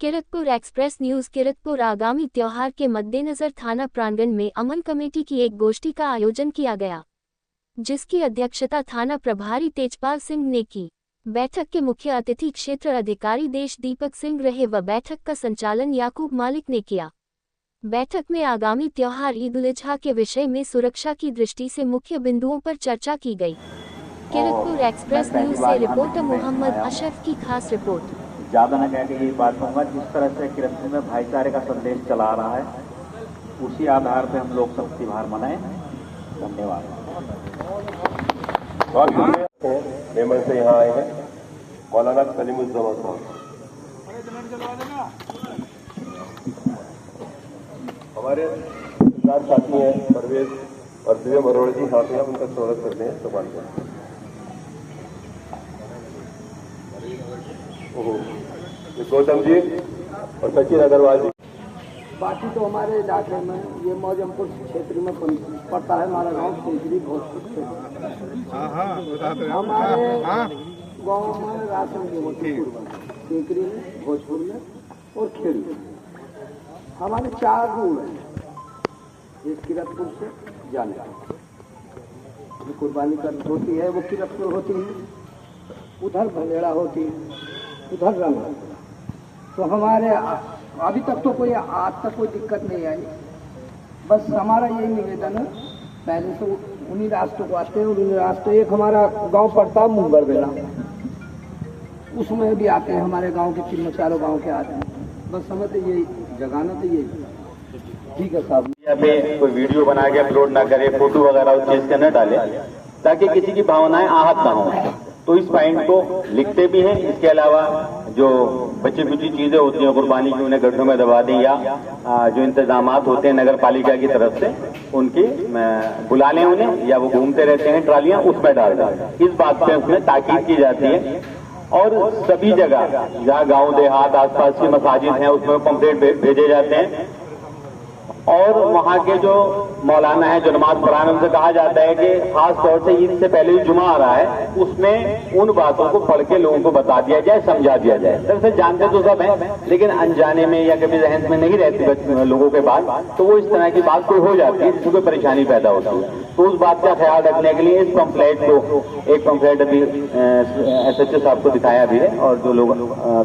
Kiratpur express news Kiratpur आगामी त्योहार के मद्देनजर थाना प्रांगण में अमन कमेटी की एक गोष्ठी का आयोजन किया गया, जिसकी अध्यक्षता थाना प्रभारी तेजपाल सिंह ने की। बैठक के मुख्य अतिथि क्षेत्र अधिकारी देश दीपक सिंह रहे व बैठक का संचालन याकूब मालिक ने किया। बैठक में आगामी त्योहार ईद उल अजहा के विषय में सुरक्षा की दृष्टि से मुख्य बिंदुओं पर चर्चा की गई। किरतपुर एक्सप्रेस न्यूज से रिपोर्टर मोहम्मद अशरफ की खास रिपोर्ट। ज़्यादा न कह के यही बात कहूँगा, जिस तरह से किरतपुर में भाईचारे का संदेश चला आ रहा है, उसी आधार पर हम लोग सब त्योहार मनाएं। धन्यवाद। बहुत शुक्रिया। मेमन से यहाँ आए हैं मौलाना सलीमुज्जमा साहब। हमारे साथ साथी हैं परवेज और दिव्य मरोड़ जी, यहाँ पे हम उनका स्वागत करते हैं। सवाल गौतम जी और सचिन अग्रवाल जी। बाकी तो हमारे इलाके में ये मौजमपुर क्षेत्र में पड़ता है। हमारा गांव टेकरी भोजपुर। हमारे गांव में राशन की होती है टेकरी में, भोजपुर में और खेड़ी में। हमारे 4 रूट हैं। एक किरतपुर से जाने का जो कुर्बानी कर होती है वो किरतपुर होती है, उधर भलेड़ा होती है, उधर रंग। तो हमारे अभी तक तो कोई आज तक कोई दिक्कत नहीं आई। बस हमारा यही निवेदन है, पहले से उन्हीं रास्तों को आते हैं। उन्हीं रास्तों एक हमारा गांव पड़ता है मुंगर बेला, उसमें भी आते हैं हमारे गांव के 3-4 गांव के आते हैं। बस हमें तो यही जगाना तो यही। ठीक है साहब, पे कोई वीडियो बना के अपलोड ना करे, फोटो वगैरह उस चीज के न डाले, ताकि किसी की भावनाएं आहत ना हो। तो इस पॉइंट को लिखते भी हैं। इसके अलावा जो बची कुची चीजें होती हैं कुर्बानी की, उन्हें गड्ढों में दबा दें, या जो इंतजामात होते हैं नगर पालिका की तरफ से उनकी बुला लें उन्हें, या वो घूमते रहते हैं ट्रालियां, उसमें डाल दें। इस बात पे उसमें ताकीद की जाती है। और सभी जगह जहाँ गांव देहात आसपास की मसाजिद हैं उसमें पंपलेट भेजे जाते हैं। और वहाँ के जो मौलाना है जो नमाज पढ़ाए, उनसे कहा जाता है कि खास तौर से ईद से पहले जो जुमा आ रहा है उसमें उन बातों को पढ़ के लोगों को बता दिया जाए, समझा दिया जाए। दरअसल जानते तो सब हैं, लेकिन अनजाने में या कभी जहन में नहीं रहती लोगों के पास, तो वो इस तरह की बात कोई हो जाती है जिससे कोई परेशानी पैदा होती है। तो उस बात का ख्याल रखने के लिए इस पंपलेट को, एक पंपलेट अभी SHO साहब को दिखाया भी है, और जो लोग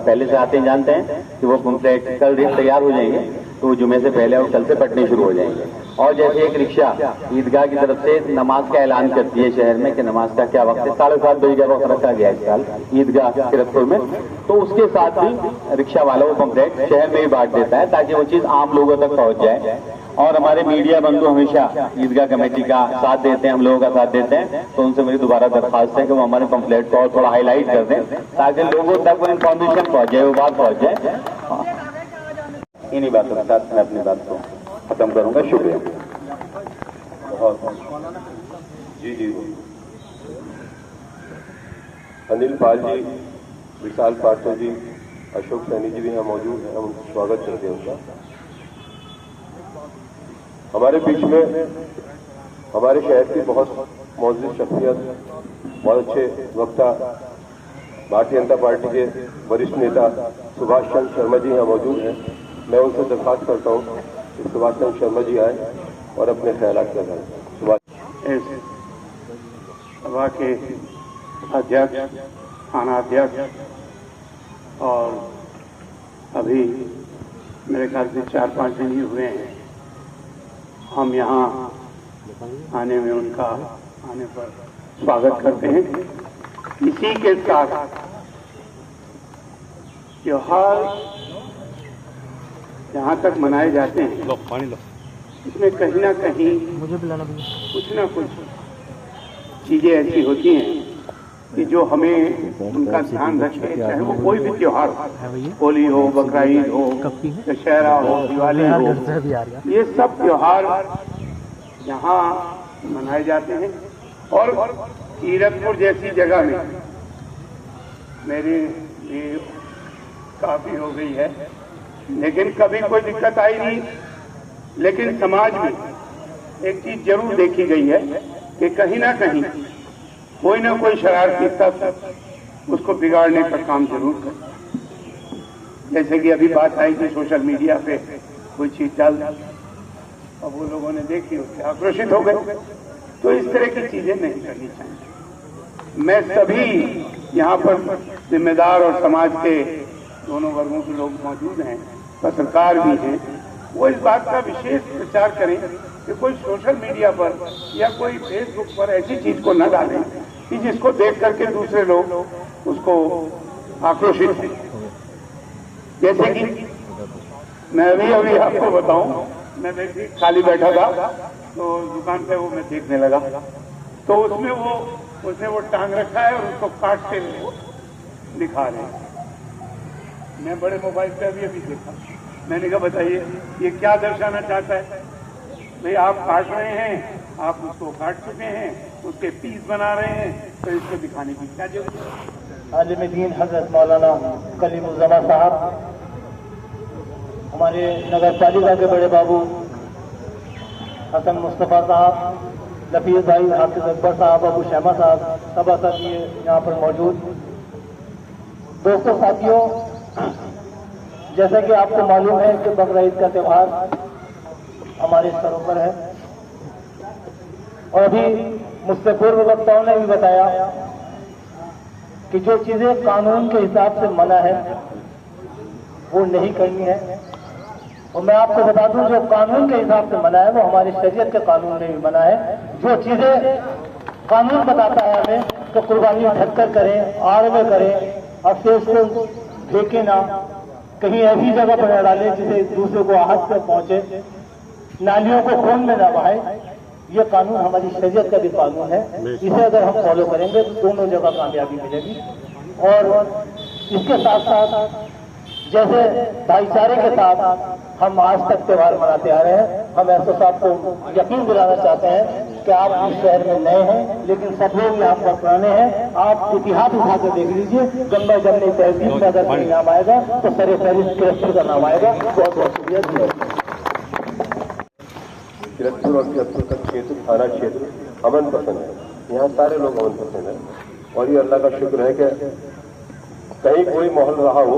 पहले से आते हैं जानते हैं कि वो पंपलेट कल दिन तैयार हो जाएंगे, तो जुमे से पहले और कल से पटने शुरू हो जाएंगे। और जैसे एक रिक्शा ईदगाह की तरफ से नमाज का ऐलान करती है शहर में कि नमाज का क्या वक्त है, 7:30 बजे का वक्त रखा गया इस साल ईदगाह किरतपुर में, तो उसके साथ भी रिक्शा वाला वो पंपलेट शहर में ही बांट देता है, ताकि वो चीज आम लोगों तक पहुंच जाए। और हमारे मीडिया बंधु हमेशा ईदगाह कमेटी का साथ देते हैं, हम लोगों का साथ देते हैं, तो उनसे मेरी दोबारा दरखास्त है कि वो हमारे पंपलेट को और थोड़ा हाईलाइट कर दें, ताकि लोगों तक वो इन्फॉर्मेशन पहुंच जाए, वो बात पहुंच जाए। इन्हीं बातों के साथ मैं अपनी बात को खत्म करूंगा। शुक्रिया। जी अनिल पाल जी, विशाल पाठक जी, अशोक सैनी जी भी यहाँ मौजूद हैं, हम स्वागत करते हैं उनका। हमारे बीच में हमारे शहर की बहुत मौजूद शख्सियत, बहुत अच्छे वक्ता, भारतीय जनता पार्टी के वरिष्ठ नेता सुभाष चंद्र शर्मा जी यहाँ मौजूद हैं। मैं उनसे दरखास्त करता हूँ कि सुभाष चंद्र शर्मा जी आए और अपने ख्यालात का करें। इस सभा के अध्यक्ष, थाना अध्यक्ष, और अभी मेरे ख्याल से 4-5 दिन ही हुए हैं हम यहाँ आने में, उनका आने पर स्वागत करते हैं। इसी के साथ त्योहार जहाँ तक मनाए जाते हैं, इसमें कहीं ना कहीं कुछ ना कुछ चीजें ऐसी होती हैं कि जो हमें उनका ध्यान रखे, चाहे वो कोई भी त्योहार हो, होली हो, बकरा ईद हो, दशहरा हो, दिवाली हो, ये सब त्योहार यहाँ मनाए जाते हैं। और किरतपुर जैसी जगह में मेरी भी काफी हो गई है, लेकिन कभी कोई दिक्कत आई नहीं। लेकिन समाज में एक चीज जरूर देखी गई है कि कहीं ना कहीं कोई ना कोई शरारती तत्व उसको बिगाड़ने का काम जरूर करे। जैसे कि अभी बात आई कि सोशल मीडिया पे कोई चीज डाल, अब वो लोगों ने देखी, उससे आक्रोशित हो गए। तो इस तरह की चीजें नहीं करनी चाहिए। मैं सभी यहाँ पर जिम्मेदार और समाज के दोनों वर्गों के लोग मौजूद हैं, पत्रकार भी हैं, वो इस बात का विशेष प्रचार करें कि कोई सोशल मीडिया पर या कोई फेसबुक पर ऐसी चीज को न डालें कि जिसको देख करके दूसरे लोग उसको आक्रोशित हों। जैसे कि मैं अभी आपको बताऊं, मैं वैसे खाली बैठा था तो दुकान पे वो मैं देखने लगा, तो उसने वो टांग रखा है और उसको काटते हुए वो दिखा रहे हैं। मैं बड़े मोबाइल पे अभी देखा, मैंने कहा बताइए ये क्या दर्शाना चाहता है? भाई आप काट रहे हैं, आप उसको काट चुके हैं, उसके पीस बना रहे हैं, तो इसको दिखाने की क्या जरूरत है? आलिम दीन हजरत मौलाना कलीमुज़्ज़मा साहब, हमारे नगर पालिका के बड़े बाबू हसन मुस्तफ़ा साहब, लफीज भाई, हाफिज अकबर साहब, अबू शहमा साहब, सभासद ये यहाँ पर मौजूद। दोस्तों साथियों, जैसा कि आपको मालूम है कि बकरीद का त्यौहार हमारे स्तरों पर है, और अभी मुझसे पूर्व वक्ताओं ने भी बताया कि जो चीजें कानून के हिसाब से मना है वो नहीं करनी है। और मैं आपको बता दूं, जो कानून के हिसाब से मना है वो हमारी शरीयत के कानून ने भी मना है। जो चीजें कानून बताता है हमें तो कुर्बानी ढककर करें, आड़ में करें, और फिर उसको फेंके ना, कहीं ऐसी जगह पर न डालें जिसे दूसरे को आहत पर पहुंचे, नालियों को खून में न बहाए। ये कानून हमारी शरीयत का भी कानून है, इसे अगर हम फॉलो करेंगे तो दोनों जगह कामयाबी मिलेगी। और इसके साथ साथ जैसे भाईचारे के साथ हम आज तक त्यौहार मनाते आ रहे हैं, हम एसओ साहब को यकीन दिलाना चाहते हैं कि आप इस शहर में नए हैं लेकिन सब लोग यहाँ पर पुराने हैं। आप इतिहास उठा कर देख लीजिए, गंगा जमनी तहजीब में अगर कोई नाम आएगा तो सरे फहरिस्त किरतपुर का नाम आएगा। बहुत बहुत शुक्रिया। किरतपुर और किरतपुर का क्षेत्र, थाना क्षेत्र अमन पसंद है, यहाँ सारे लोग अमन पसंद है। और ये अल्लाह का शुक्र है कि कहीं कोई माहौल रहा हो,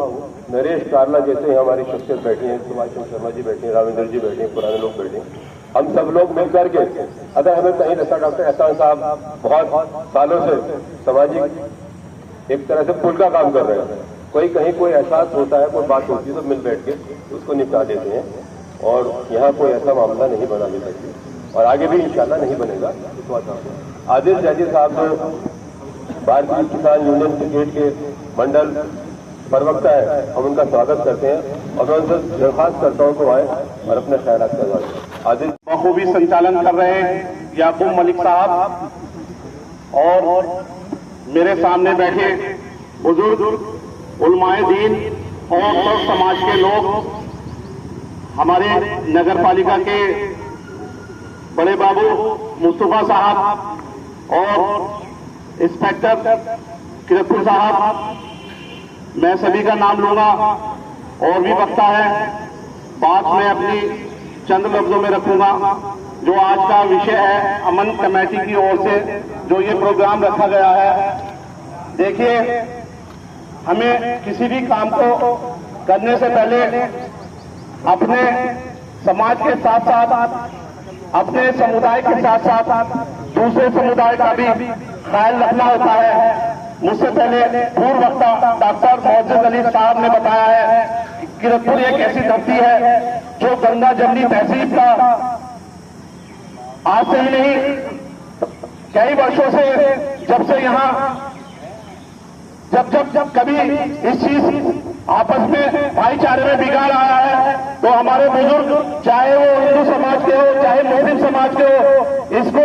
नरेश कारला जैसे हमारी शख्सियत बैठी हैं, सुभाष चंद्र शर्मा जी बैठे हैं, राविंदर जी बैठे हैं, पुराने लोग बैठे हैं, हम सब लोग मिलकर के अगर हमें कहीं ऐसा डॉक्टर एहसान साहब बहुत सालों से सामाजिक एक तरह से पुल का काम कर रहे हैं, कोई कहीं कोई एहसास होता है, कोई बात होती है तो मिल बैठ के उसको निपटा देते हैं। और यहाँ कोई ऐसा मामला नहीं बना ले सकते और आगे भी इंशाल्लाह नहीं बनेगा। आदिल जाजिर साहब जो भारतीय किसान यूनियन क्रिकेट के मंडल प्रवक्ता है, हम उनका स्वागत करते हैं और मैं उनसे दरख्वास्त करता हूँ तो आए और अपने ख्याल का आदिल बखूबी संचालन कर रहे हैं याकूब मलिक साहब और मेरे सामने बैठे बुजुर्ग उलमाए दीन और सब समाज के लोग, हमारे नगर पालिका के बड़े बाबू मुस्तफा साहब और इंस्पेक्टर किरतपुर साहब, मैं सभी का नाम लूंगा और भी वक्ता है, बात मैं अपनी चंद लफ्जों में रखूंगा। जो आज का विषय है अमन कमेटी की ओर से जो ये प्रोग्राम रखा गया है, देखिए हमें किसी भी काम को करने से पहले अपने समाज के साथ साथ अपने समुदाय के साथ साथ दूसरे समुदाय का भी ख्याल रखना होता है। मुझसे पहले पूर्व वक्ता डॉक्टर मोहम्मद अली साहब ने बताया है कि किरतपुर एक ऐसी धरती है जो गंगा जमनी तहसीब का आज से ही नहीं कई वर्षों से, जब से यहाँ जब कभी इस चीज आपस में भाईचारे में बिगाड़ आया है तो हमारे बुजुर्ग, चाहे वो हिंदू समाज के हो चाहे मुस्लिम समाज के हो, इसको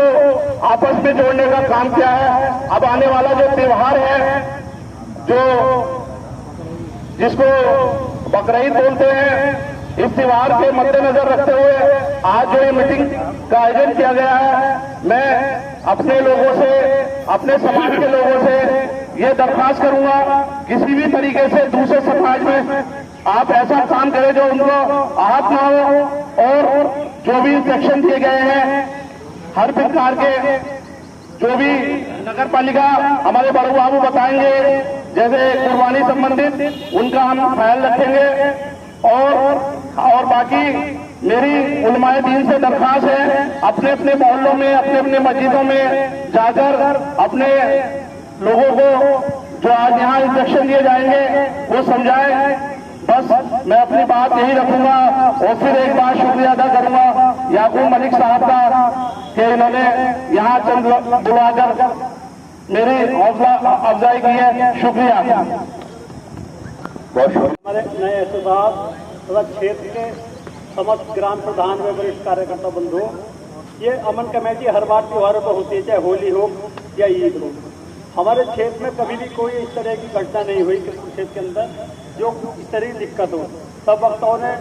आपस में जोड़ने का काम किया है। अब आने वाला जो त्योहार है, जो जिसको बकरीद बोलते हैं, इस त्योहार के मद्देनजर रखते हुए आज जो ये मीटिंग का आयोजन किया गया है, मैं अपने लोगों से, अपने समाज के लोगों से ये दरख्वास्त करूंगा, किसी भी तरीके से दूसरे समाज में आप ऐसा काम करें जो उनको आहत ना हो। और जो भी सेक्शन दिए गए हैं हर प्रकार के, जो भी नगर पालिका हमारे बड़े बाबू बताएंगे जैसे कुर्बानी संबंधित उनका हम ख्याल रखेंगे। और बाकी मेरी उलमाए दीन से दरख्वास्त है, अपने अपने मोहल्लों में, अपने अपने मस्जिदों में जाकर अपने लोगों को जो आज यहाँ इंस्ट्रक्शन दिए जाएंगे वो समझाएं। बस मैं अपनी बात यही रखूंगा और फिर एक बार शुक्रिया अदा करूंगा याकूब मलिक साहब का कि इन्होंने यहाँ चंद बुलाकर मेरी हौसला अफजाई की है। शुक्रिया। हमारे नए एसओ साहब तथा क्षेत्र के समस्त ग्राम प्रधान व वरिष्ठ कार्यकर्ता बंधु, ये अमन कमेटी हर बार त्योहारों पर होती है, चाहे होली हो या ईद हो। हमारे क्षेत्र में कभी भी कोई इस तरह की घटना नहीं हुई किरतपुर क्षेत्र के अंदर जो इस तरह की दिक्कत हो। सब वक्ताओं ने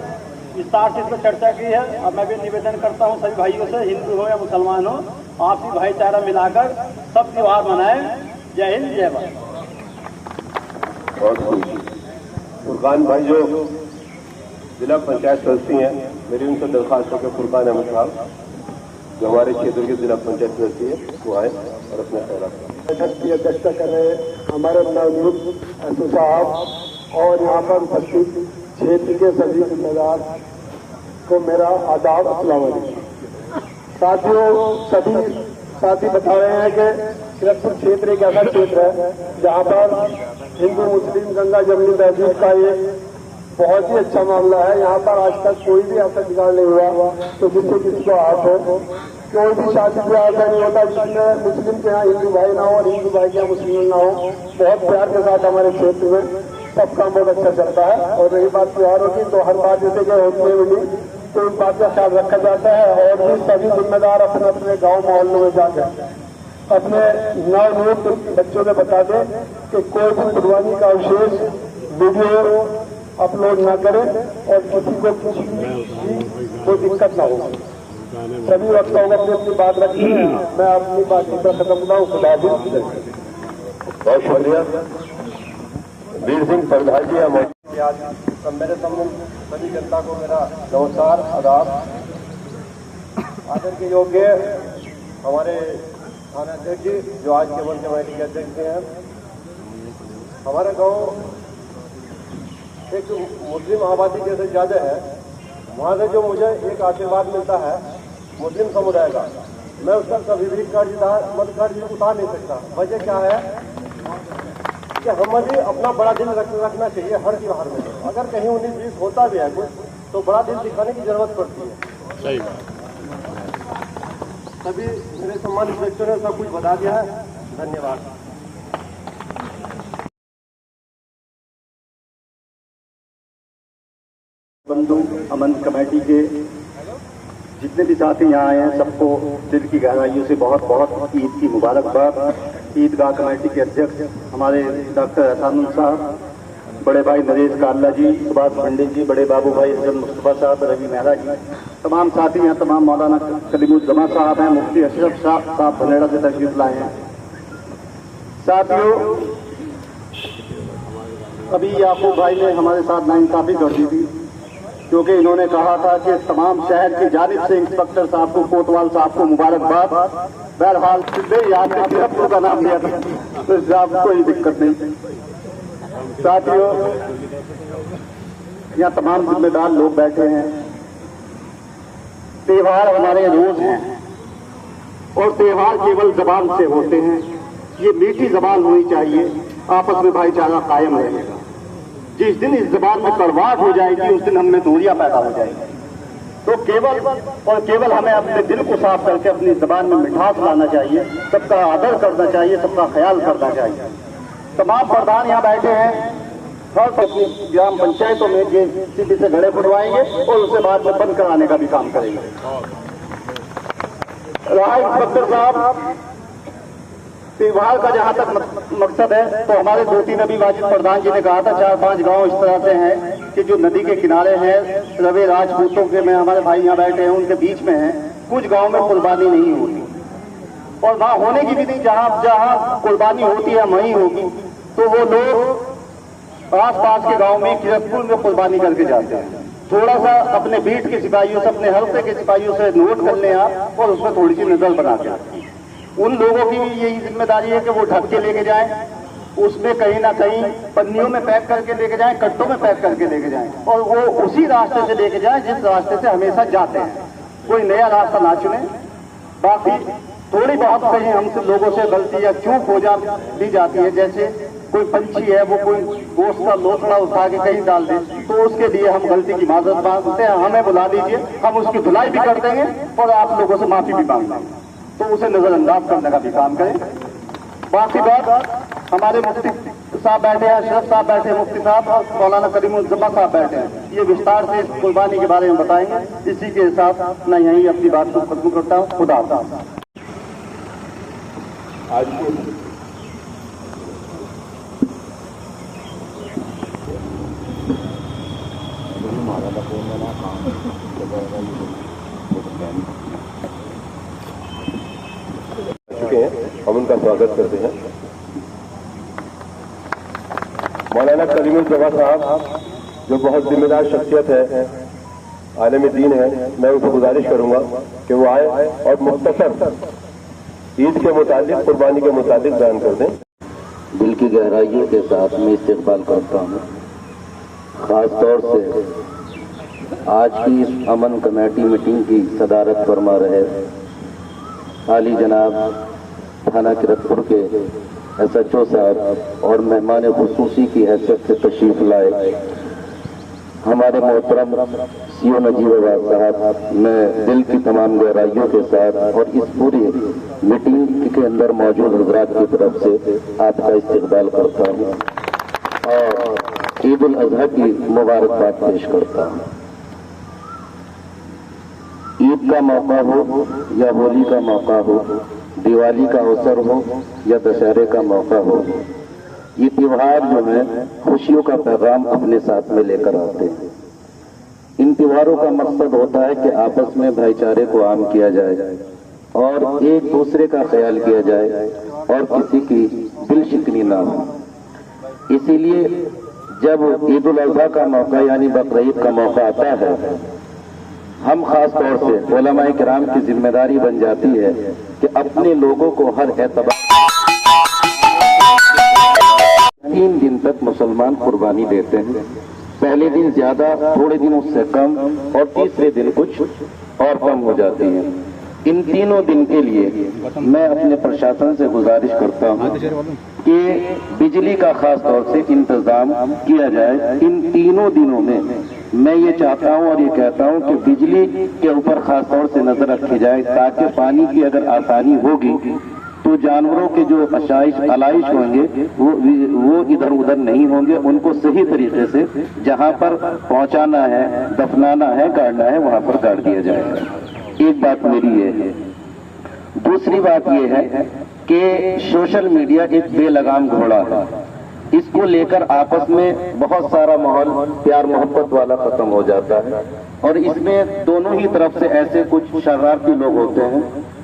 विस्तार से इस पर चर्चा की है। अब मैं भी निवेदन करता हूँ सभी भाइयों से, हिंदू हो या मुसलमान हो, आपसी भाईचारा मिलाकर सब त्योहार मनाएं। जय हिंद, जय भारत। फुरकान भाई जो जिला पंचायत सदस्य हैं, मेरी उनसे दरख्वास्त है कि फुरकान अहमद साहब जो हमारे क्षेत्र के जिला पंचायत सदस्य है वो आए और अपना ख्याल की अध्यक्षता कर रहे हमारे नवनियुक्त एसओ साहब और यहाँ पर उपस्थित क्षेत्र के सभी जिम्मेदार को मेरा आदाब, अस्सलाम वालेकुम। साथियों, सभी साथी बता रहे हैं कि किरतपुर क्षेत्र एक ऐसा क्षेत्र है जहाँ पर हिंदू मुस्लिम गंगा जमनी तहजीब का एक बहुत ही अच्छा मामला है। यहाँ पर आज तक कोई भी ऐसा बिगाड़ नहीं हुआ तो जिससे किसी को हाथ हो। कोई भी शादी ब्याह ऐसा नहीं होता जिसमें मुस्लिम के यहाँ हिंदू भाई ना हो और हिंदू भाई के यहाँ मुस्लिम ना हो। बहुत प्यार के साथ हमारे क्षेत्र में सब काम बहुत अच्छा चलता है। और रही बात त्योहारों की, तो हर बात जैसे कि होती है मिली तो इस बात का ख्याल रखा जाता है। और भी सभी जिम्मेदार अपने अपने गाँव मोहल्लों में जाकर अपने नवनियुक्त बच्चों को बता दें कि कोई भी कुर्बानी का विशेष वीडियो अपलोड ना करें और किसी को किसी की कोई दिक्कत ना हो। सभी वक्ताओं को अपनी अपनी बात रखी है। मैं अपनी बात पर खत्म करता हूँ। खुदा हाफिज़। बहुत शुक्रिया। वीर सिंह प्रधान जी आज मेरे सभी जनता को मेरा नमस्कार, आदाब। आदर के योग्य हमारे थाना अध्यक्ष जी जो आज के वन कमेटी के अध्यक्ष हैं। हमारा गांव एक मुस्लिम आबादी जैसे ज्यादा है, वहाँ से जो मुझे एक आशीर्वाद मिलता है मुस्लिम समुदाय का, मैं उसका कभी भी कर्ज उतार नहीं सकता। वजह क्या है कि हमें अपना बड़ा दिल रखना चाहिए हर त्योहार में। अगर कहीं 19-20 होता भी है कुछ तो बड़ा दिल दिखाने की जरूरत पड़ती है। सही सभी मेरे सम्मानित व्यक्तियों ने सब कुछ बता दिया है। धन्यवाद। बंधु अमन कमेटी के जितने भी साथी यहाँ आए हैं सबको दिल की गहराइयों से बहुत बहुत ईद की मुबारकबाद। ईदगाह कमेटी के अध्यक्ष हमारे डॉक्टर एहसानुल साहब, बड़े भाई नरेश काल्ला जी, सुभाष पंडित जी, बड़े बाबू भाई हसन मुस्तफा साहब, रवि मेहरा जी, तमाम साथी हैं, तमाम मौलाना कलीमुज़्ज़मा साहब हैं, मुफ्ती अशरफ साहब भनेड़ा से तशरीफ लाए हैं। साथियों, अभी याकूब भाई ने हमारे साथ नाइंसाफी कर दी थी क्योंकि इन्होंने कहा था कि तमाम शहर की जानिब से इंस्पेक्टर साहब को, कोतवाल साहब को मुबारकबाद। बहरहाल याद ने किरतपुर का नाम लिया था तो इससे आपको कोई दिक्कत नहीं। साथियों, यहाँ तमाम जिम्मेदार लोग बैठे हैं। त्योहार हमारे रोज हैं और त्योहार केवल जबान से होते हैं। ये मीठी जबान होनी चाहिए, आपस में भाईचारा कायम रहेगा। जिस दिन इस जबान में कड़वाहट हो जाएगी उस दिन हमें दूरियां पैदा हो जाएगी। तो केवल हमें अपने दिल को साफ करके अपनी जबान में मिठास लाना चाहिए, सबका आदर करना चाहिए, सबका ख्याल करना चाहिए। तमाम प्रधान यहाँ बैठे हैं, हर अपनी ग्राम पंचायतों में जेसीबी से घड़े फुटवाएंगे और उससे बाद में बंद कराने का भी काम करेंगे। रहा इंस्पेक्टर साहब, त्योहार का जहां तक मकसद है तो हमारे 2-3 अभी वाजिद प्रधान जी ने कहा था 4-5 गांव इस तरह से हैं कि जो नदी के किनारे हैं, रवे राजपूतों के में हमारे भाई यहाँ बैठे हैं उनके बीच में हैं। कुछ गांव में कुर्बानी नहीं होती और वहां होने की भी नहीं, जहां कुर्बानी होती है वहीं होगी। तो वो लोग आस पास के गाँव में किरतपुर में कुर्बानी करके जाते हैं। थोड़ा सा अपने बीट के सिपाहियों से, अपने हल्के के सिपाहियों से नोट कर लें आप और उसमें थोड़ी सी नजर बना के। उन लोगों की भी यही जिम्मेदारी है कि वो ढक के लेके जाएं उसमें कहीं ना कहीं पन्नियों में पैक करके लेके जाएं, कट्टों में पैक करके लेके जाएं और वो उसी रास्ते से लेके जाएं जिस रास्ते से हमेशा जाते हैं। कोई नया रास्ता ना चुने। बाकी थोड़ी बहुत कहीं हमसे लोगों से गलती या चूक हो दी जाती है, जैसे कोई पंछी है वो कोई गोश्त का लोथड़ा उठा के कहीं डाल दे, तो उसके लिए हम गलती की माजरत मांगते हैं। हमें बुला दीजिए, हम उसकी धुलाई भी कर देंगे और आप लोगों से माफी भी मांग लेंगे, तो उसे नजरअंदाज करने का भी काम करें। बाकी बात हमारे मुफ्ती साहब बैठे हैं, अशरफ साहब बैठे हैं, मुफ्ती साहब और मौलाना करीमुज्जमा साहब बैठे हैं, ये विस्तार से इस कुर्बानी के बारे में बताएंगे। इसी के साथ मैं यही अपनी बात को खत्म करता हूँ। खुदा हाफ़िज़। आज चुके हैं, हम उनका स्वागत करते हैं। मौलाना करीमुज्जमा साहब जो बहुत जिम्मेदार शख्सियत है, आलम दीन है, मैं उनसे गुजारिश करूंगा कि वो आए और मुख्तसर ईद के मुताबिक, कुर्बानी के मुताबिक बयान कर दें। दिल की गहराइयों के साथ में इस्तकबाल करता हूँ। खास तौर से आज की इस अमन कमेटी मीटिंग की सदारत फरमा रहे आली जनाब थाना किरतपुर के SHO साहब और मेहमान खुसूसी की हैसियत से तशरीफ लाए हमारे मोहतरम CO नजीबाबाद साहब, मैं दिल की तमाम गहराइयों के साथ और इस पूरी मीटिंग के अंदर मौजूद हजरात की तरफ से आपका इस्तकबाल करता हूँ और ईद उल अजहा की मुबारकबाद पेश करता हूँ। ईद का मौका हो या होली का मौका हो, दिवाली का अवसर हो या दशहरे का मौका हो, ये त्योहार जो है खुशियों का पैगाम अपने साथ में लेकर आते हैं। इन त्योहारों का मकसद होता है कि आपस में भाईचारे को आम किया जाए और एक दूसरे का ख्याल किया जाए और किसी की दिल शिकनी ना हो। इसीलिए जब ईद उल अजहा का मौका यानी बकरीद का मौका आता है, हम खास तौर से उलमाए किराम की जिम्मेदारी बन जाती है कि अपने लोगों को हर एतबार 3 दिन तक मुसलमान कुर्बानी देते हैं। पहले दिन ज्यादा, थोड़े दिन उससे कम और तीसरे दिन कुछ और कम हो जाती है। इन तीनों दिन के लिए मैं अपने प्रशासन से गुजारिश करता हूं कि बिजली का खास तौर से इंतजाम किया जाए। इन तीनों दिनों में मैं ये चाहता हूं और ये कहता हूं कि बिजली के ऊपर खास तौर से नजर रखी जाए, ताकि पानी की अगर आसानी होगी तो जानवरों के जो आलाइश होंगे वो इधर उधर नहीं होंगे, उनको सही तरीके से जहां पर पहुंचाना है, दफनाना है, गाड़ना है, वहां पर गाड़ दिया जाएगा। एक बात मेरी ये है। दूसरी बात ये है कि सोशल मीडिया एक बेलगाम घोड़ा है। इसको लेकर आपस में बहुत सारा माहौल प्यार मोहब्बत वाला खत्म हो जाता है और इसमें दोनों ही तरफ से ऐसे कुछ शरारती लोग होते हैं।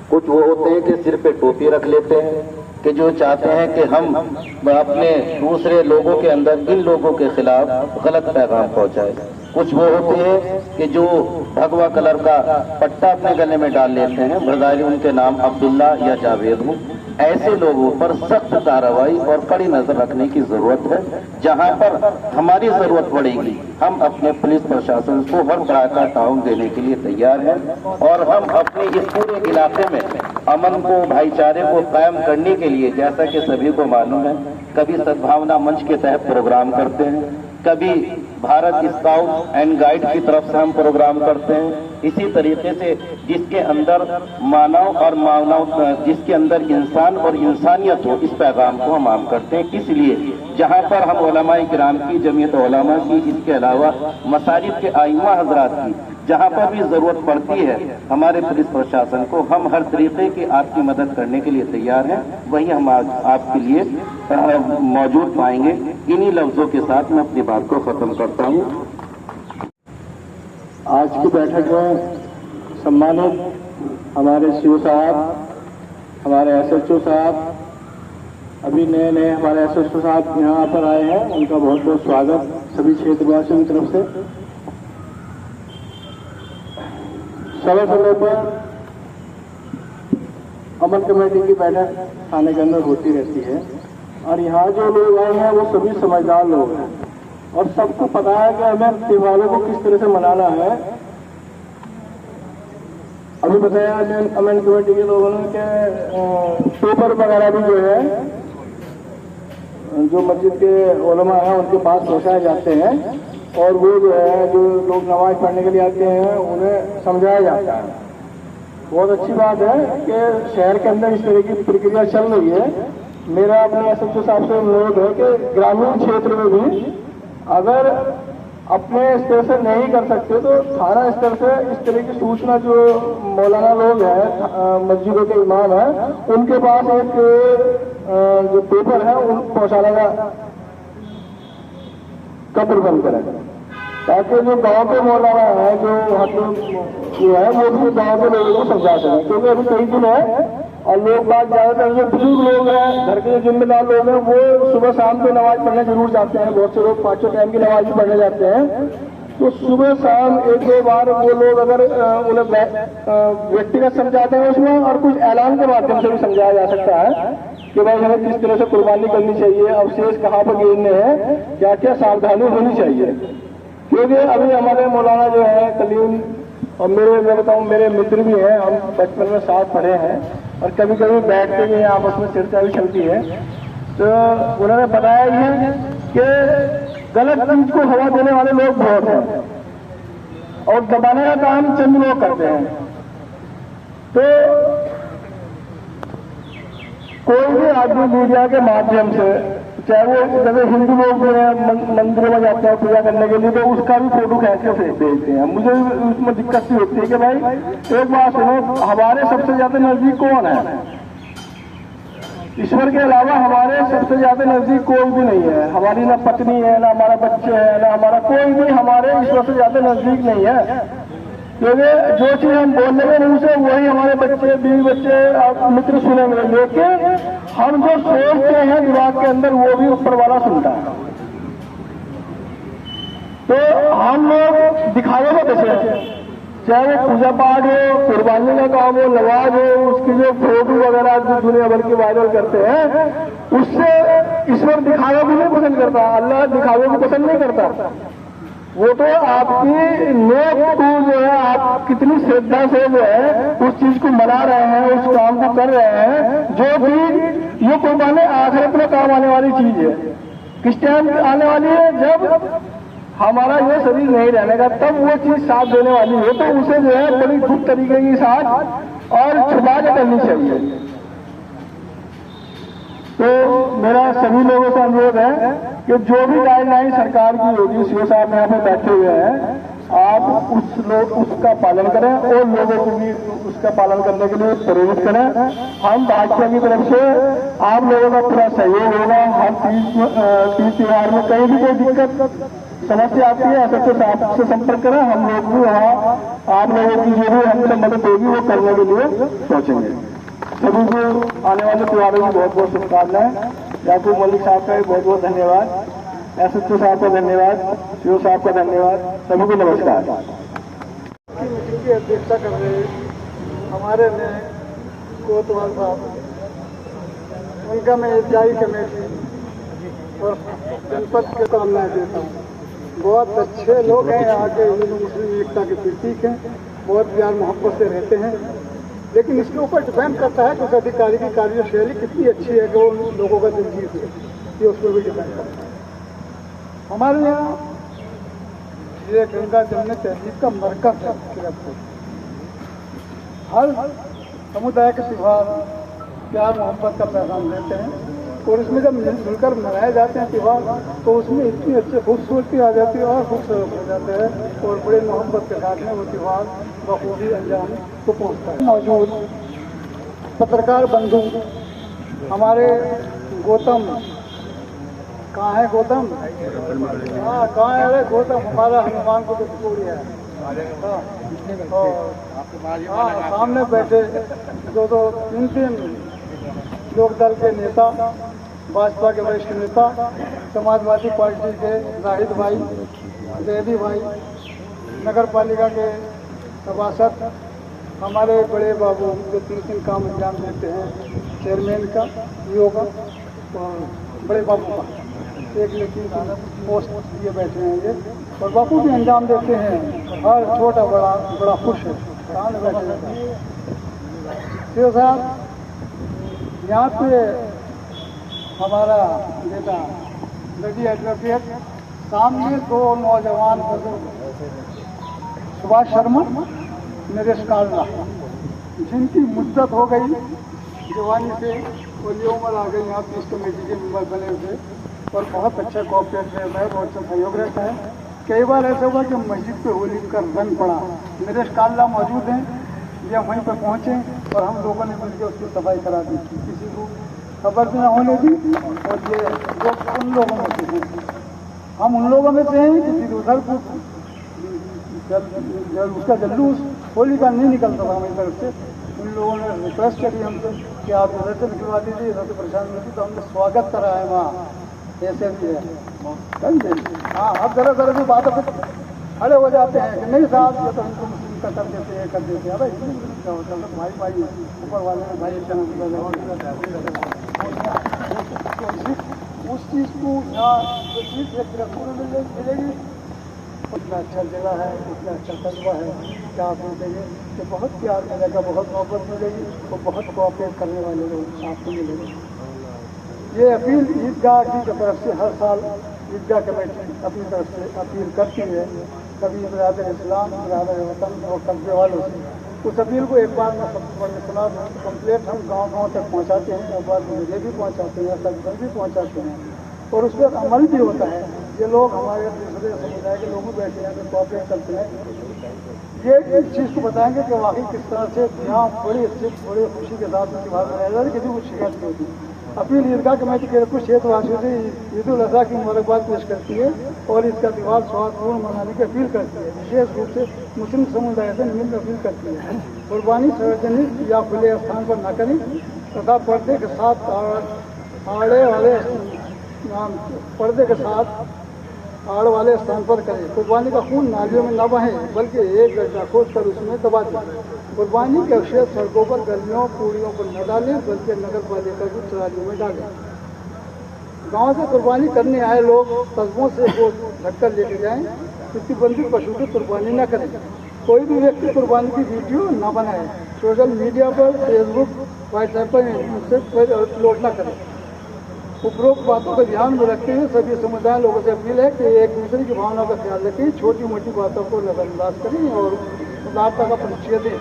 कुछ वो होते हैं कि सिर पे टोपी रख लेते हैं कि जो चाहते हैं कि हम अपने दूसरे लोगों के अंदर इन लोगों के खिलाफ गलत पैगाम पहुंचाए। कुछ वो होते हैं कि जो भगवा कलर का पट्टा अपने गले में डाल लेते हैं, बजाय उनके नाम अब्दुल्ला या जावेद हो। ऐसे लोगों पर सख्त कार्रवाई और कड़ी नजर रखने की जरूरत है। जहां पर हमारी जरूरत पड़ेगी, हम अपने पुलिस प्रशासन को हर तरह का ताउन देने के लिए तैयार हैं और हम अपने इस पूरे इलाके में अमन को, भाईचारे को कायम करने के लिए, जैसा कि सभी को मालूम है, कभी सद्भावना मंच के तहत प्रोग्राम करते हैं, कभी भारत स्काउट एंड गाइड की तरफ से हम प्रोग्राम करते हैं। इसी तरीके से जिसके अंदर मानव और जिसके अंदर इंसान और इंसानियत हो, इस पैगाम को हम आम करते हैं। इसलिए जहां पर हम उलमाए किराम की, जमीयत उलमा की, इसके अलावा मसाजिद के आइम्मा हजरात की जहां पर भी जरूरत पड़ती है, हमारे पुलिस प्रशासन को हम हर तरीके की आपकी मदद करने के लिए तैयार हैं। वही हम आपके लिए मौजूद पाएंगे। इन्हीं लफ्जों के साथ मैं अपनी बात को खत्म करता हूं। आज की बैठक में सम्मानित हमारे CO साहब, हमारे SHO साहब, अभी नए नए हमारे SHO साहब यहाँ पर आए हैं, उनका बहुत बहुत स्वागत सभी क्षेत्रवासियों की तरफ से। समय समय पर अमन कमेटी की बैठक थाने के अंदर होती रहती है और यहाँ जो लोग आए हैं वो सभी समझदार लोग हैं और सबको पता है कि हमें त्योहारों को किस तरह से मनाना है। अभी बताया अमेंड कमेटी के लोगों ने कि पेपर वगैरह भी जो है जो मस्जिद के उलमा हैं उनके पास पहुँचाए जाते हैं और वो जो है जो लोग नमाज पढ़ने के लिए आते हैं उन्हें समझाया जाता है। बहुत अच्छी बात है कि शहर के अंदर इस तरह की प्रक्रिया चल रही है। मेरा अपने एसएचओ साहब से अनुरोध है कि ग्रामीण क्षेत्र में भी अगर अपने स्तर से नहीं कर सकते तो थाना स्तर से इस तरह की सूचना जो मौलाना लोग हैं मस्जिदों के इमाम हैं उनके पास एक जो पेपर है उन पहुंचाने का प्रबंध करें ताकि जो गांव के मौलाना है जो है वो भी गांव के लोगों को समझा सकें। क्योंकि अभी कई दिन है और लोग बात ज्यादातर जो बुजुर्ग लोग हैं घर के जो जिम्मेदार लोग हैं वो सुबह शाम को नमाज पढ़ने जरूर जाते हैं। बहुत से लोग 5 टाइम की नमाज भी पढ़ने जाते हैं। तो सुबह शाम 1-2 बार वो लोग अगर उन्हें व्यक्तिगत समझाते हैं उसमें और कुछ ऐलान के माध्यम से भी समझाया जा सकता है कि भाई हमें किस तरह से कुर्बानी करनी चाहिए, अवशेष कहाँ पर गिरने हैं, क्या क्या सावधानी होनी चाहिए। क्योंकि अभी हमारे मौलाना जो है कलीम और मैं बताऊँ मेरे मित्र भी हैं, हम बचपन में साथ पढ़े हैं और कभी कभी बैठते भी हैं, आपस में चर्चा भी चलती है। तो उन्होंने बताया ये कि गलत चीज को हवा देने वाले लोग बहुत हैं और दबाने का काम चंद लोग करते हैं। तो कोई भी आदमी मीडिया के माध्यम से चाहे वो जैसे हिंदू लोग जो है मंदिरों में जाते हैं पूजा करने के लिए तो उसका भी फोटो खींच के भेजते हैं। मुझे उसमें दिक्कत सी होती है कि भाई एक बात सुनो, हमारे सबसे ज्यादा नजदीक कौन है? ईश्वर के अलावा हमारे सबसे ज्यादा नजदीक कोई भी नहीं है। हमारी ना पत्नी है, ना हमारा बच्चे है, ना हमारा कोई भी हमारे ईश्वर से ज्यादा नजदीक नहीं है। क्योंकि जो चीज हम बोलने में मुंह से वही हमारे बच्चे बीवी बच्चे मित्र सुनेंगे, लेकिन हम जो सोचते हैं दिमाग के अंदर वो भी ऊपर वाला सुनता है। तो हम लोग दिखावे में बचे, चाहे वो पूजा पाठ हो, कुर्बानी का काम हो, नमाज हो, उसकी जो फोटो वगैरह जो दुनिया भर की वायरल करते हैं उससे ईश्वर दिखावे को नहीं पसंद करता, अल्लाह दिखावे को पसंद नहीं करता। वो तो आपकी नेक को जो है आप कितनी श्रद्धा से जो है उस चीज को मना रहे हैं, उस काम को कर रहे हैं, जो भी ये कुर्बानी आखिरत में काम आने वाली चीज है। किस टाइम आने वाली है? जब हमारा ये शरीर नहीं रहने का तब वो चीज साथ देने वाली है। तो उसे जो है बड़ी गुप्त तरीके की साथ और छुपा के करनी चाहिए। तो मेरा सभी लोगों से अनुरोध है कि जो भी गाइडलाइन सरकार की होगी, सीओ साहब यहाँ पे बैठे हुए हैं, आप उसका पालन करें और लोगों को भी उसका पालन करने के लिए प्रेरित करें। हम भाजपा की तरफ से आप लोगों का पूरा सहयोग होगा। हर तीज त्योहार में कहीं भी कोई दिक्कत समस्या आती है एसएचओ साहब से संपर्क करें। हम लोग भी वहाँ आप लोगों की जो भी हमसे मदद होगी वो करने के लिए सोचेंगे। सभी को आने वाले त्योहारों की बहुत बहुत शुभकामनाएं। याकूब मलिक साहब का बहुत बहुत धन्यवाद, एसएचओ साहब का धन्यवाद, सीओ साहब का धन्यवाद, सभी को नमस्कार। मीटिंग की अध्यक्षता कर रहे हमारे में कोतवाल साहब, उनका मैं इब्तिदाई कमेटी और जनपद के कामनाएं देता हूँ। बहुत अच्छे लोग हैं, यहाँ के हिंदू मुस्लिम एकता के प्रतीक हैं, बहुत प्यार मोहब्बत से रहते हैं। लेकिन इसके ऊपर डिपेंड करता है कि उस अधिकारी की कार्यशैली कितनी अच्छी है कि वो लोगों का दिल जीत है, ये उस पर भी डिपेंड करता है। हमारे यहाँ ये गंगा जमने तहजीब का मरकज है किरतपुर। हर समुदाय के त्योहार प्यार मोहब्बत का पैगाम देते हैं और इसमें जब मिलकर मनाए जाते हैं त्योहार तो उसमें इतनी अच्छी खूबसूरती आ जाती है और खूबसूरत हो जाते हैं और बड़े मोहब्बत के साथ में वो त्योहार बखूबी अंजाम को पहुँचता है। मौजूद पत्रकार बंधु हमारे गौतम, कहाँ है गौतम? हाँ, कहाँ है? अरे गौतम हमारा हनुमान को तो है। हाँ, सामने बैठे दो 3 लोक दल के नेता, भाजपा के वरिष्ठ नेता, समाजवादी पार्टी के जाहिद भाई, जैदी भाई, नगर पालिका के सभासद, हमारे बड़े बाबू जो 3 काम अंजाम देते हैं, चेयरमैन का, ईओ का, और बड़े बापू का, एक लेकिन पोस्ट दिए बैठे हैं ये, और बापू भी अंजाम देते हैं, हर छोटा बड़ा बड़ा खुश है, सामने बैठे रहते हैं। तो साहब यहाँ पे हमारा बेटा लड़ी एडवोकेट, सामने 2 नौजवान सुभाष शर्मा, नरेश कालरा, जिनकी मुद्दत हो गई जवानी से और ये उम्र आ गई, यहाँ पे इस कमेटी के मेंबर बने हुए और बहुत अच्छा कोऑपरेट रहता है, बहुत अच्छा सहयोग रहता है। कई बार ऐसा हुआ कि मस्जिद पे होली का रंग पड़ा, नरेश कालरा मौजूद हैं, ये वहीं पर पहुँचे और हम लोगों ने मिलकर उसकी सफाई करा दी, किसी को खबर भी न होने दी। और ये लोग उन लोगों में से हैं, हम उन लोगों में से हैं कि उधर को उसका जल्लूस होली का नहीं निकलता था हमारी तरफ से। उन लोगों ने रिक्वेस्ट करी हमसे कि आप इधर से निकलवा दीजिए, इधर से परेशान नहीं थी, तो हमने स्वागत करा है वहाँ, ऐसे भी है समझे। हाँ, अब जरा जरा भी बातों पर खड़े हो जाते हैं कि नहीं साहब ये तो हमको मुस्लिम का कर देते हैं, कर देते हैं। भाई क्या होता है, भाई भाई ऊपर वाले ने भाई उस चीज़ को यहाँ जो चीज़ मिलेगी, उतना अच्छा जगह है, उतना अच्छा कस्बा है, क्या आप मिलेंगे कि बहुत प्यार मिलेगा, बहुत मोहब्बत मिलेगी और बहुत कोऑपरेट करने वाले लोग आपको मिलेंगे। ये अपील ईदगाह की तरफ से हर साल ईदगाह कमेटी अपनी तरफ से अपील करती है, कभी बिरादर इस्लाम, बिरादर वतन और कब्जे वालों से। उस अपील को एक बार में सबसे बड़े खिलाफ कंप्लेंट हम गांव-गांव तक पहुंचाते हैं, एक बार मुझे भी पहुंचाते हैं, सब भी पहुंचाते हैं और उस पर अमल भी होता है। ये लोग हमारे दूसरे समुदाय के लोग बैठे हैं तो कोऑपरेट करते हैं, ये इस चीज़ को बताएंगे कि वाकई किस तरह से यहाँ बड़ी अच्छी बड़ी खुशी के साथ त्यौहार मनाया जाए, किसी को शिकायत नहीं होती। अपील ईदगाह कमेटी के कुछ क्षेत्रवासियों से ईद उल अज़हा की मुबारकबाद पेश करती है और इसका त्यौहार स्वास्थ्यपूर्ण मनाने की अपील करती है। विशेष रूप से मुस्लिम समुदाय से निम्न अपील करती है, कुर्बानी सार्वजनिक या खुले स्थान पर न करें तथा पर्दे के साथ आड़ वाले स्थान पर करें। कुर्बानी का खून नालियों में न बहें बल्कि एक गड्ढा खोद कर उसमें दबा दें। कुर्बानी के अवशेष सड़कों पर, गलियों कूड़ियों पर न डालें बल्कि नगर पालिका की ट्रालियों में डालें। गांव से कुर्बानी करने आए लोग कस्बों से वो ढककर लेके जाएं। प्रतिबंधित पशु की कुर्बानी न करें। कोई भी व्यक्ति कुर्बानी की वीडियो न बनाए। सोशल मीडिया पर, फेसबुक, व्हाट्सएप पर अपलोड न करें। उपरोक्त बातों को ध्यान में रखते हुए सभी समुदाय लोगों से अपील है कि एक दूसरे की भावना का ख्याल रखें, छोटी मोटी बातों को नजरअंदाज करें और उदारता का परिचय दें।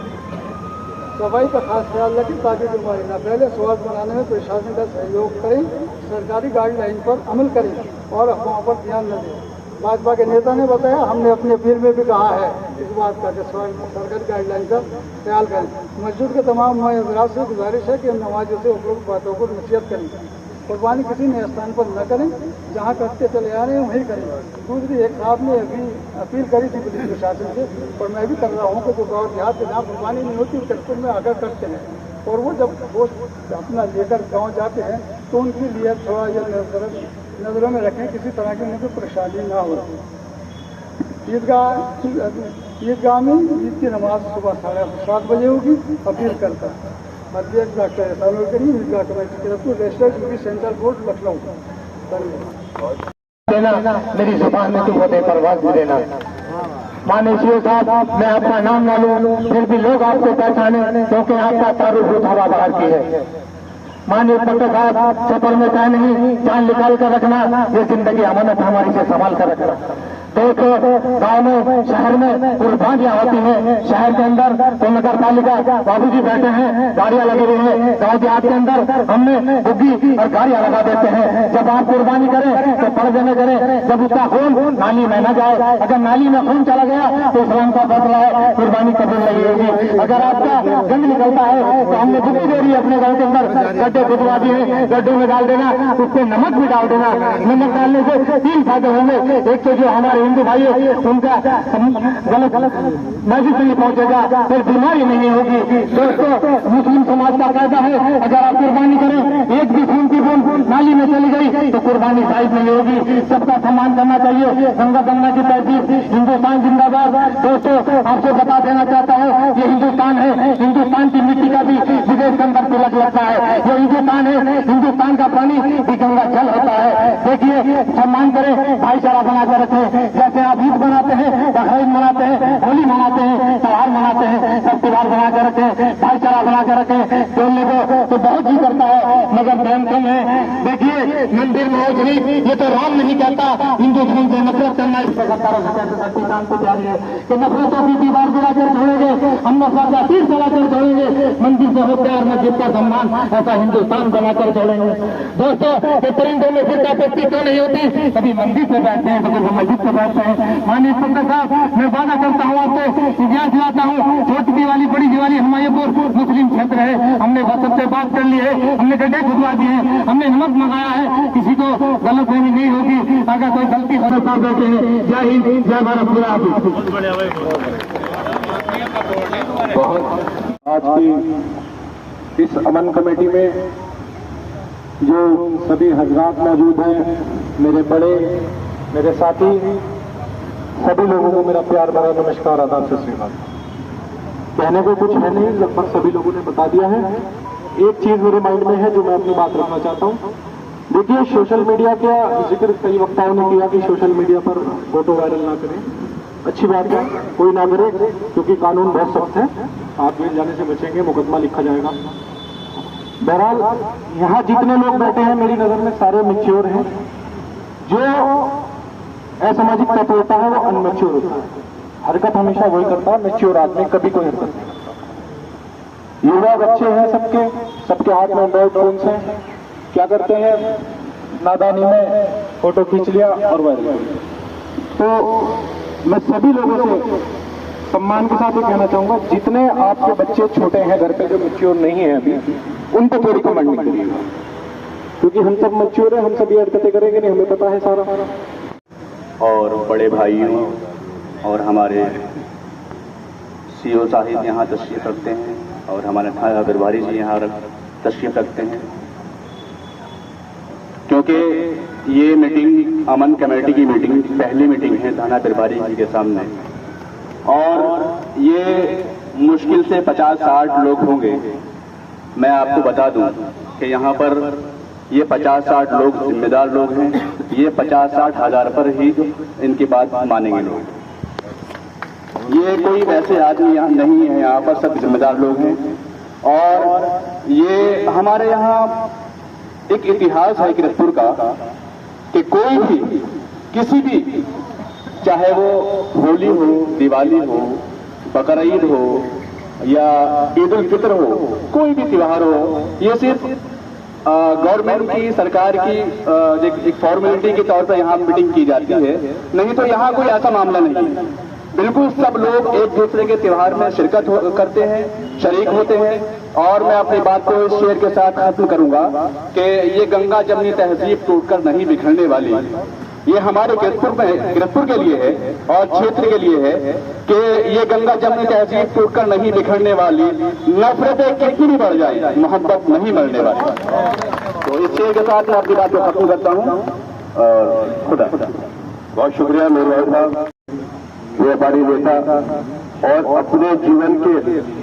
सफाई का खास ख्याल रखें ताकि बीमारी न फैले। स्वास्थ्य बनाने में प्रशासन का सहयोग करें, सरकारी गाइडलाइन पर अमल करें और अफवाहों पर ध्यान न दें। भाजपा के नेता ने बताया, हमने अपनी अपील में भी कहा है इस बात का कि सरकारी गाइडलाइन का ख्याल करें। मस्जिद के तमाम हज़रात से गुजारिश है कि नमाजियों से उपरोक्त बातों को नसीहत करें। कुर्बानी किसी नए स्थान पर न करें, जहाँ करते चले आ रहे हैं वहीं करें। दूसरी, एक साहब ने अभी अपील करी थी पुलिस प्रशासन से और मैं भी कर रहा हूँ कि जो गाँव देहात के जहाँ कुर्बानी नहीं होती कस्बों में आकर करते हैं और वो जब वो अपना लेकर गाँव जाते हैं तो उनके लिए थोड़ा यह नजरों में रखें किसी तरह की उनकी परेशानी ना हो। ईदगाह में ईद की नमाज सुबह 7:30 बजे होगी। अपील करता अध्यक्ष डॉक्टर एहसान करीम, ईदगाह कमेटी की तरफ से registered UP central board Lucknow. देना मेरी जुबान में तुम होते परवाज भी देना। माननीय सीओ साहब, मैं अपना नाम ना लूं फिर भी लोग आपको पहचाने क्योंकि आपका तारुफ हवा बाहर की है। माननीय पट्टा साहब, सफर में तय नहीं, जान निकाल कर रखना, ये जिंदगी अमानत हमारी से संभाल कर रखना। देखो गाँव में, शहर में कुर्बानियां होती हैं। शहर के अंदर तो नगर पालिका बाबूजी बैठे हैं, गाड़ियां लगी हुई हैं। गाँव देहात के अंदर हमने बुग्गी और गाड़ियां लगा देते हैं। जब आप कुर्बानी करें तो पर्दे में करें, जब उसका खून नाली में न जाए। अगर नाली में खून चला गया तो इस्लाम का फैसला है, कुर्बानी कबूल नहीं होगी। अगर आपका गंद निकलता है तो हमने बुग्गी दे रही है अपने गाँव के अंदर, गड्ढे खुदवा दिए, गड्ढों में डाल देना, उसको नमक भी डाल देना। नमक डालने से 3 फायदे होंगे। एक तो जो हमारे हिंदू भाई उनका गलत मैसेज नहीं पहुंचेगा, फिर बीमारी नहीं होगी। दोस्तों, मुस्लिम समाज का कायदा है, अगर आप कुर्बानी करें, एक भी खून की बूंद नाली में चली गई तो कुर्बानी जायज नहीं होगी। सबका सम्मान करना चाहिए। गंगा की तहजीब, हिंदुस्तान जिंदाबाद। दोस्तों, आपसे बता देना चाहता हूँ, ये हिंदुस्तान है, हिंदुस्तान की मिट्टी का भी विदेश के अंदर तिलक लगता है। ये हिंदुस्तान है, हिंदुस्तान का पानी भी गंगा जल होता है। देखिए, सम्मान करें, भाईचारा बनाकर रखें। जैसे आप ईद बनाते हैं, बकरीद मनाते हैं, होली मनाते हैं, त्योहार मनाते हैं, सब त्योहार बनाकर रखें, भाईचारा बनाकर रखें। बोलने को तो बहुत ही करता है, मगर धर्म कम है। देखिए, मंदिर में हो नहीं, ये तो राम नहीं कहता हिंदू धर्म से नफरत करना। इस किसान को जारी है कि नफरतों की दीवार गिराकर छोड़ेंगे, हम नफरत का तीर चलाकर छोड़ेंगे, मंदिर से होते और मस्जिद का सम्मान ऐसा हिंदुस्तान बनाकर छोड़ेंगे। दोस्तों, ये परिंदों में फिर आपत्ति क्यों नहीं होती? कभी मंदिर से बैठते हैं, कभी मस्जिद से बैठते हैं। माननीय स्पीकर साहब, मैं वादा करता हूँ, आपको इतिहास दिलाता हूँ, छोटी दिवाली बड़ी दिवाली हमायूपुर मुस्लिम क्षेत्र है। हमने सबसे बात कर ली है, हमने गड्ढे खुदवा दिए हैं, हमने नमक मंगाया है, किसी को गलतफहमी नहीं होगी। अगर कोई गलती हो तो बैठे हैं। जय हिंद, जय भारत, पूरा आज की इस अमन कमेटी में जो सभी हजरात मौजूद हैं, मेरे बड़े, मेरे साथी, सभी लोगों को मेरा प्यार भरा नमस्कार, आदाब, सत श्री अकाल। कहने को कुछ है नहीं, लगभग सभी लोगों ने बता दिया है। एक चीज मेरे माइंड में है जो मैं अपनी बात रखना चाहता हूँ। देखिए, सोशल मीडिया का जिक्र कई वक्ताओं ने किया कि सोशल मीडिया पर फोटो वायरल ना करें। अच्छी बात है, कोई ना करे, क्योंकि कानून बहुत सख्त है, आप जेल जाने से बचेंगे, मुकदमा लिखा जाएगा। बहरहाल, यहाँ जितने लोग बैठे हैं मेरी नजर में सारे मैच्योर हैं। जो असामाजिक तत्व होता है वो अनमैच्योर होता है, हरकत हमेशा वही करता है, मैच्योर आदमी कभी कोई हरकत नहीं करता। युवा बच्चे हैं सबके हाथ में एंड्रॉइड फोन हैं, क्या करते हैं, नादानी में फोटो खींच लिया और वायरल कर दिया। तो मैं सभी लोगों से सम्मान के साथ ये कहना चाहूंगा, जितने आपके बच्चे छोटे हैं घर पे जो मैच्योर नहीं है अभी, उन पर थोड़ी कमेंट नहीं करिएगा, क्योंकि हम सब मैच्योर हैं, हम सब ये हरकतें करेंगे नहीं, हमें पता है सारा। और बड़े भाइयों और हमारे सीओ साहिब यहाँ तशरीफ रखते हैं और हमारे थाना प्रभारी जी यहाँ तशरीफ रखते हैं, क्योंकि ये मीटिंग अमन कमेटी की मीटिंग पहली मीटिंग है थाना प्रभारी जी के सामने, और ये मुश्किल से 50-60 लोग होंगे। मैं आपको बता दूं कि यहाँ पर ये 50-60 लोग जिम्मेदार लोग हैं, ये 50-60 हजार पर ही इनकी बात मानेंगे लोग। ये कोई वैसे आदमी यहाँ नहीं है, यहाँ पर सब जिम्मेदार लोग हैं। और ये हमारे यहाँ एक इतिहास है किरतपुर का कि कोई भी किसी भी, चाहे वो होली हो, दिवाली हो, बकरीद हो या ईद उल फितर हो, कोई भी त्योहार हो, ये सिर्फ गवर्नमेंट की, सरकार की एक फॉर्मेलिटी के तौर पर यहाँ मीटिंग की जाती है, नहीं तो यहाँ कोई ऐसा मामला नहीं। बिल्कुल सब लोग एक दूसरे के त्योहार में शिरकत करते हैं, शरीक होते हैं। और मैं अपनी बात को इस शेर के साथ खत्म करूंगा कि ये गंगा जमनी तहजीब टूटकर नहीं बिखरने वाली, ये हमारे किरतपुर के लिए है और क्षेत्र के लिए है कि ये गंगा जमनी तहजीब टूटकर नहीं बिखरने वाली, नफरतें कितनी भी बढ़ जाए, मोहब्बत नहीं मरने वाली। तो इस शेर के साथ मैं अपनी बात को खत्म करता हूँ और खुदा। बहुत शुक्रिया मेरे भाई साहब, व्यापारी नेता, और अपने जीवन के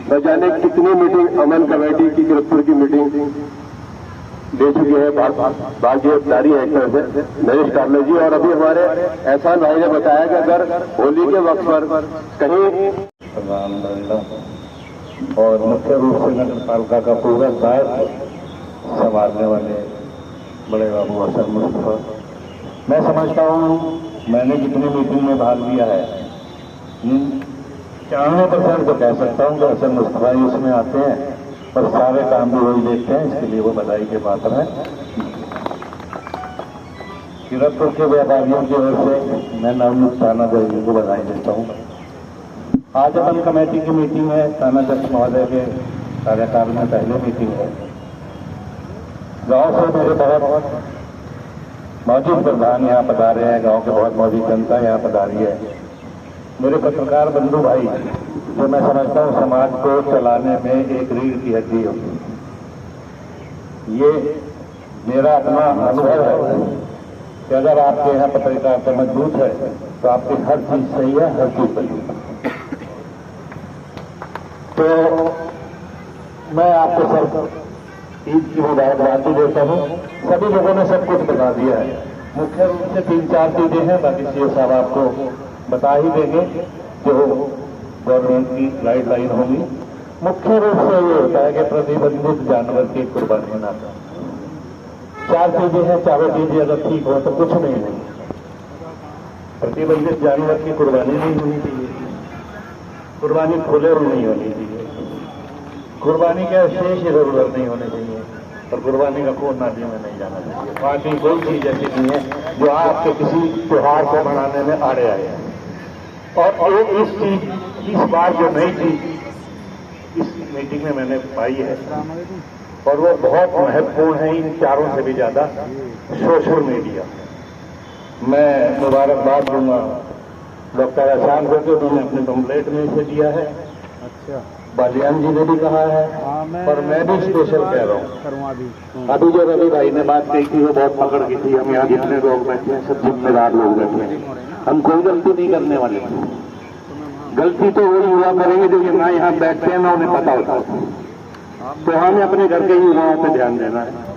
न जाने कितनी मीटिंग अमन कमेटी की किरतपुर की मीटिंग दे चुके हैं, भाग्यदारी है एक तरह से नरेश काबले जी। और अभी हमारे एहसान भाई ने बताया कि अगर होली के वक्त पर कहीं, और मुख्य रूप से नगर पालिका का पूरा दायित्व संभालने वाले बड़े बाबू हसन मुस्तफा, मैं समझता हूँ मैंने जितनी मीटिंग में भाग लिया है 90% तो कह सकता हूँ कि हसन मुस्तफा ही उसमें आते हैं और सारे काम भी वही देखते हैं, इसके लिए वो बधाई के पात्र हैं। किरतपुर के व्यापारियों की ओर से मैं नवनीत थाना अध्यक्ष को बधाई देता हूँ। आज अमन कमेटी की मीटिंग है, थाना अध्यक्ष महोदय के कार्यकाल में पहले मीटिंग है। गांव से मेरे बहुत मौजूद प्रधान यहाँ पधारे हैं, गांव के बहुत मौजूद जनता यहाँ पधारी है, मेरे पत्रकार बंधु भाई, जो मैं समझता हूँ समाज को चलाने में एक रीढ़ की हड्डी होती है। ये मेरा अपना अनुभव है कि अगर आपके यहाँ पत्रकारिता मजबूत है तो आपकी हर चीज सही है, हर चीज सही है। तो मैं आपको सब ईद की मुबारकबादी देता हूँ। सभी लोगों ने सब कुछ बता दिया है। मुख्य रूप से 3-4 चीजें हैं, बाकी सीओ साहब आपको बता ही देंगे जो गवर्नमेंट की गाइडलाइन होगी। मुख्य रूप से ये होता है कि प्रतिबंधित जानवर की कुर्बानी ना करें। 4 चीजें हैं, चारों चीजें अगर ठीक हो तो कुछ नहीं होगी। प्रतिबंधित जानवर की कुर्बानी नहीं होनी चाहिए, कुर्बानी खुले हुए नहीं होनी चाहिए, कुर्बानी के शेष इधर उधर नहीं होने चाहिए, और कुर्बानी का खून नाली में नहीं जाना चाहिए। बाकी कोई चीज ऐसी नहीं है जो आपके किसी त्योहार को मनाने में आड़े आए। और एक इस चीज इस बार जो नई चीज इस मीटिंग में मैंने पाई है और वो बहुत महत्वपूर्ण है इन चारों से भी ज्यादा, सोशल मीडिया। मैं मुबारकबाद दूंगा डॉक्टर आसान को, उन्होंने अपने कंप्लेंट में इसे दिया है। अच्छा, बालियान जी ने भी कहा है, और मैं भी स्पेशल कह रहा हूँ। अभी जो रवि भाई ने बात कही थी वो बहुत पकड़ की थी। हम यहाँ जितने लोग बैठे हैं सब जिम्मेदार लोग बैठे हैं, हम कोई गलती नहीं करने वाले। गलती तो वही युवा करेंगे जो ना यहाँ बैठते हैं ना उन्हें पता होता है। तो हमें अपने घर के युवाओं पर ध्यान देना है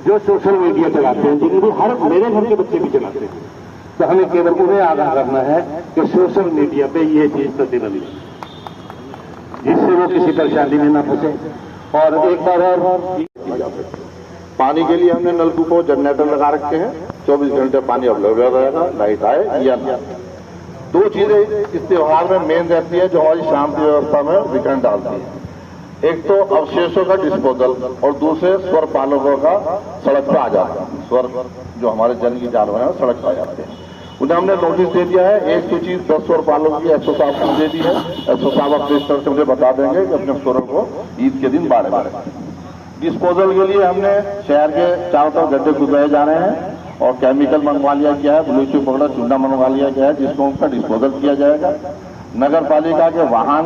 जो सोशल मीडिया चलाते हैं, जिनकी हर मेरे घर के बच्चे भी चलाते हैं। तो हमें केवल उन्हें आगाह करना है कि सोशल मीडिया पे ये चीज प्रतिबंधित है, जिससे वो किसी परेशानी में न फंसे। और एक बार और पानी के लिए हमने नलकूपों जनरेटर लगा रखे हैं, 24 घंटे पानी अवेलेबल रहेगा, लाइट आए या ना। 2 चीजें इस त्योहार में मेन रहती है जो हमारी शांति व्यवस्था में विघटन डालती है। एक तो अवशेषों का डिस्पोजल और दूसरे स्वर पालकों का सड़क पर आ जाता है। स्वर जो हमारे जल की जानवर है सड़क पर आ जाते हैं, उन्हें हमने नोटिस दे दिया है। एक तो चीज 10 स्वर पालकों की 100 साहब को दे दी है। 100 साहब अपने स्तर से मुझे बता देंगे कि अपने स्वरों को ईद के दिन बारे बारे डिस्पोजल के लिए हमने शहर के चारों तरफ गड्ढे खुदवाए जा रहे हैं और केमिकल मंगवा लिया गया है, ब्लीचिंग पाउडर चूना मंगवा लिया गया है, जिसको उनका डिस्पोजल किया जाएगा। नगर पालिका के वाहन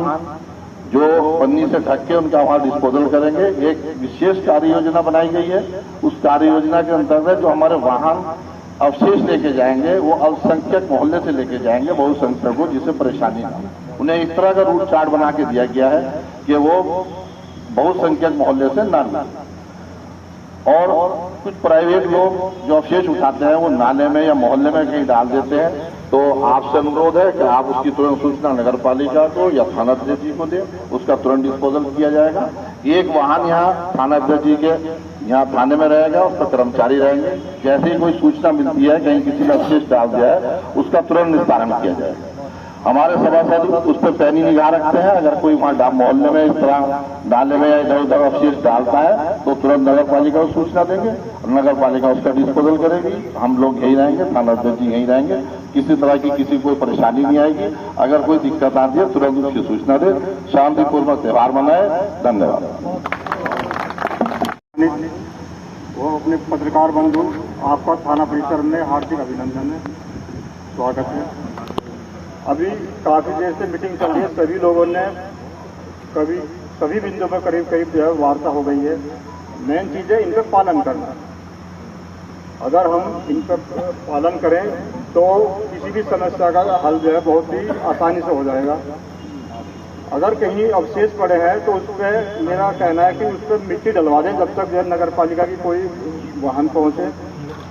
जो पन्नी से ढक के उनका वहां डिस्पोजल करेंगे। एक विशेष कार्य योजना बनाई गई है, उस कार्य योजना के अंतर्गत जो हमारे वाहन अवशेष लेके जाएंगे वो अल्पसंख्यक मोहल्ले से लेके जाएंगे, बहुसंख्यक को, जिससे परेशानी ना हो। उन्हें इस तरह का रूट चार्ट बना के दिया गया है कि वो बहुसंख्यक मोहल्ले से ना लें। और कुछ प्राइवेट लोग जो अवशेष उठाते हैं वो नाले में या मोहल्ले में कहीं डाल देते हैं। तो आपसे अनुरोध है कि आप उसकी तुरंत सूचना नगर पालिका को या थाना अध्यक्ष जी को दें, उसका तुरंत डिस्पोजल किया जाएगा। एक वाहन यहाँ थाना अध्यक्ष जी के यहाँ थाने में रहेगा, उसका कर्मचारी रहेंगे। जैसे ही कोई सूचना मिलती है कहीं किसी ने अवशेष डाल दिया है, उसका तुरंत निस्तारण किया जाएगा। हमारे सभासद उस पर पैनी निगाह रखते हैं। अगर कोई वहां मोहल्ले में इस तरह नाले में या इधर उधर अवशेष डालता है तो तुरंत नगर पालिका को सूचना देंगे और नगर पालिका उसका डिस्पोजल करेगी। हम लोग यहीं रहेंगे, थाना अध्यक्ष जी यहीं रहेंगे, किसी तरह की किसी कोई परेशानी नहीं आएगी। अगर कोई दिक्कत आती है तुरंत उसकी सूचना दे। शांतिपूर्वक त्योहार मनाए। धन्यवाद। वो अपने पत्रकार बंधु, आपका थाना परिसर में हार्दिक अभिनंदन है, स्वागत है। अभी काफी देर से मीटिंग चल रही है, सभी लोगों ने सभी बिंदुओं पर करीब करीब जो है वार्ता हो गई है। मेन चीज है इन पर पालन करना। अगर हम इन पर पालन करें तो किसी भी समस्या का हल जो है बहुत ही आसानी से हो जाएगा। अगर कहीं अवशेष पड़े हैं तो उस पर मेरा कहना है कि उस पर मिट्टी डलवा दें जब तक जो है नगर पालिका की कोई वाहन पहुंचे,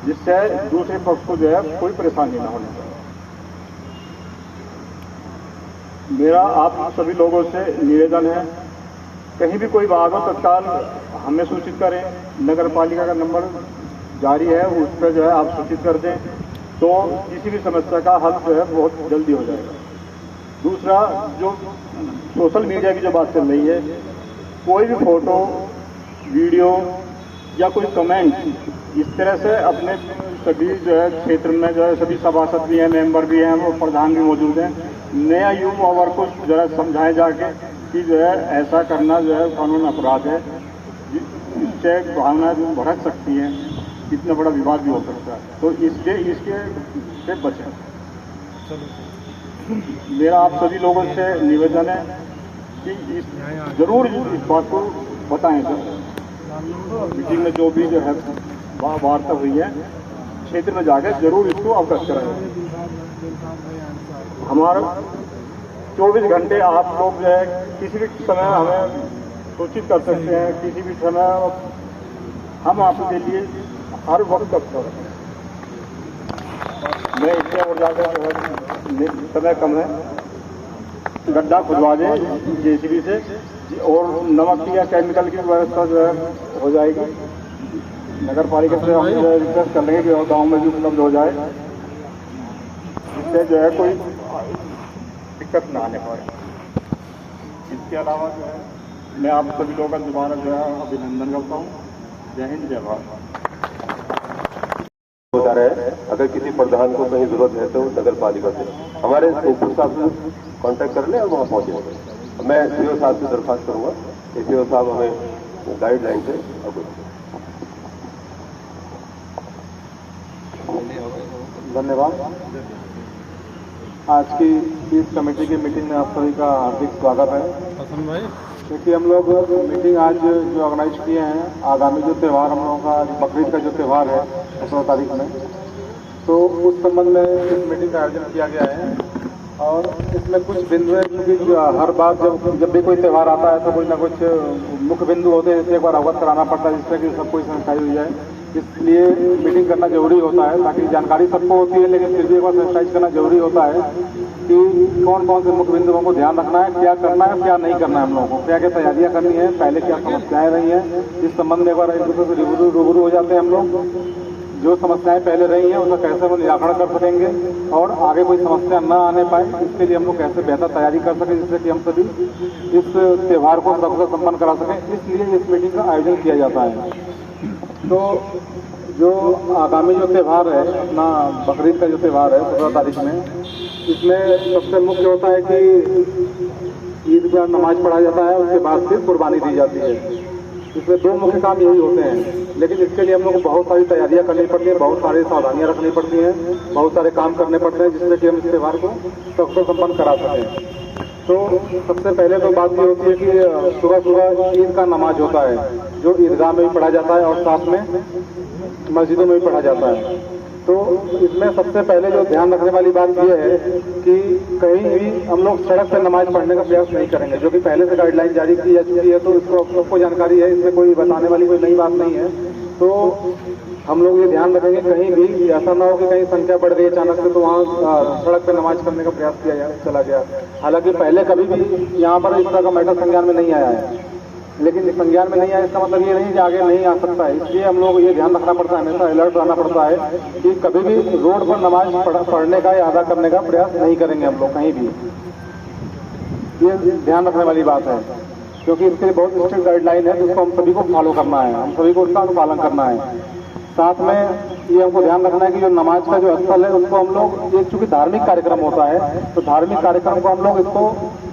जिससे दूसरे पक्ष को जो है कोई परेशानी ना होने पाए। मेरा आप सभी लोगों से निवेदन है, कहीं भी कोई बात हो तत्काल हमें सूचित करें। नगर पालिका का नंबर जारी है, उस पर जो है आप सूचित कर दें तो किसी भी समस्या का हल जो है बहुत जल्दी हो जाएगा। दूसरा, जो सोशल मीडिया की जो बात चल रही है, कोई भी फोटो, वीडियो या कोई कमेंट इस तरह से अपने सभी जो है क्षेत्र में जो है सभी सभासद भी हैं, मेंबर भी हैं, वो प्रधान भी मौजूद हैं, नया युवा वर्ग को जरा समझाए जाके कि जो है ऐसा करना जो है कानून अपराध है, इससे भावना भड़क सकती है। इतना बड़ा विवाद भी हो सकता है, तो इसके से बचें। मेरा आप सभी लोगों से निवेदन है कि जरूर इस बात को बताएं सर, मीटिंग में जो भी जो है वार्ता हुई है क्षेत्र में जाकर जरूर इसको अवगत कराएं। हमारा 24 घंटे आप लोग जो है किसी भी समय हमें सूचित कर सकते हैं, किसी भी समय हम आपके लिए हर वक्त तत्पर हैं। मैं इसमें और जाकर जो है समय कम है, गड्ढा खुदवा दें जेसीबी से और नमक की या केमिकल की व्यवस्था जो है हो जाएगी। नगर पालिका से हम रिक्वेस्ट कर लेंगे कि गाँव में भी उपलब्ध हो जाए, इससे जो है कोई दिक्कत ना आने पाए। इसके अलावा जो है मैं आप सभी लोगों का दोबारा जो है अभिनंदन करता हूँ। जय हिंद, जय भारत। बता रहे हैं, अगर किसी प्रधान को कहीं जरूरत है तो नगर पालिका से हमारे इंस्पेक्टर साहब से कांटेक्ट कर लें और वहाँ पहुँचे। मैं सीओ साहब से दरख्वास्त करूँगा कि सीओ साहब हमें गाइडलाइन से अवगत। धन्यवाद। आज की इस कमेटी की मीटिंग में आप सभी का हार्दिक स्वागत है। हसन भाई, क्योंकि हम लोग मीटिंग आज जो ऑर्गेनाइज किए हैं, आगामी जो त्यौहार हम लोगों का बकरीद का जो त्यौहार है 17 तारीख में, तो उस संबंध में इस मीटिंग का आयोजन किया गया है। और इसमें कुछ बिंदु है, क्योंकि हर बार जब भी कोई त्यौहार आता है तो कुछ ना कुछ मुख्य बिंदु होते हैं, इससे एक बार अवगत कराना पड़ता है जिससे कि सबको सैनिटाइज हो जाए। इसलिए मीटिंग करना जरूरी होता है, ताकि जानकारी सबको होती है, लेकिन फिर भी एक बार सैनिटाइज करना जरूरी होता है कि कौन कौन से मुख्य बिंदुओं को ध्यान रखना है, क्या करना है, क्या नहीं करना है, हम लोगों को क्या क्या तैयारियां करनी है, पहले क्या समस्याएं रही हैं, इस संबंध में एक बार एक दूसरे से रूबरू हो जाते हैं हम लोग। जो समस्याएं पहले रही हैं उसका कैसे हम निराकरण कर सकेंगे और आगे कोई समस्या न आने पाए, इसके लिए हम लोग कैसे बेहतर तैयारी कर सकें, जिससे कि हम सभी इस त्यौहार को सफल संपन्न करा सकें। इसलिए इस मीटिंग का आयोजन किया जाता है। तो जो आगामी जो त्यौहार है अपना बकरीद का जो त्यौहार है 17 तारीख में, इसमें सबसे मुख्य होता है कि ईद का नमाज पढ़ा जाता है, उसके बाद फिर कुर्बानी दी जाती है। इसमें दो मुख्य काम यही होते हैं, लेकिन इसके लिए हम लोग को बहुत सारी तैयारियां करनी पड़ती है, बहुत सारी सावधानियां रखनी पड़ती हैं, बहुत सारे काम करने पड़ते हैं, जिससे कि हम इस त्यौहार को सफल संपन्न करा सकें। तो सबसे पहले तो बात ये होती है कि सुबह सुबह ईद का नमाज होता है, जो ईदगाह में भी पढ़ा जाता है और साथ में मस्जिदों में भी पढ़ा जाता है। तो इसमें सबसे पहले जो ध्यान रखने वाली बात यह है कि कहीं भी हम लोग सड़क पर नमाज पढ़ने का प्रयास नहीं करेंगे, जो कि पहले से गाइडलाइन जारी की जा चुकी है, तो इसको सबको जानकारी है, इसमें कोई बताने वाली कोई नई बात नहीं है। तो हम लोग ये ध्यान रखेंगे कहीं भी ऐसा ना हो कि कहीं संख्या बढ़ गई अचानक से तो वहाँ सड़क पर नमाज करने का प्रयास किया चला गया। हालांकि पहले कभी भी यहाँ पर इस तरह का मैटर संज्ञान में नहीं आया है, लेकिन संज्ञान में नहीं आया इसका मतलब ये नहीं कि आगे नहीं आ सकता है। इसलिए हम लोग ये ध्यान रखना पड़ता है, हमेशा अलर्ट रहना पड़ता है कि कभी भी रोड पर नमाज पढ़ने का या अदा करने का प्रयास नहीं करेंगे हम लोग कहीं भी। ये ध्यान रखने वाली बात है, क्योंकि इसके लिए बहुत स्ट्रिक्ट गाइडलाइन है जिसको हम सभी को फॉलो करना है, हम सभी को उसका पालन करना है। साथ में ये हमको ध्यान रखना है कि जो नमाज का जो स्थल है उसको हम लोग, ये चूंकि धार्मिक कार्यक्रम होता है तो धार्मिक कार्यक्रम को हम लोग इसको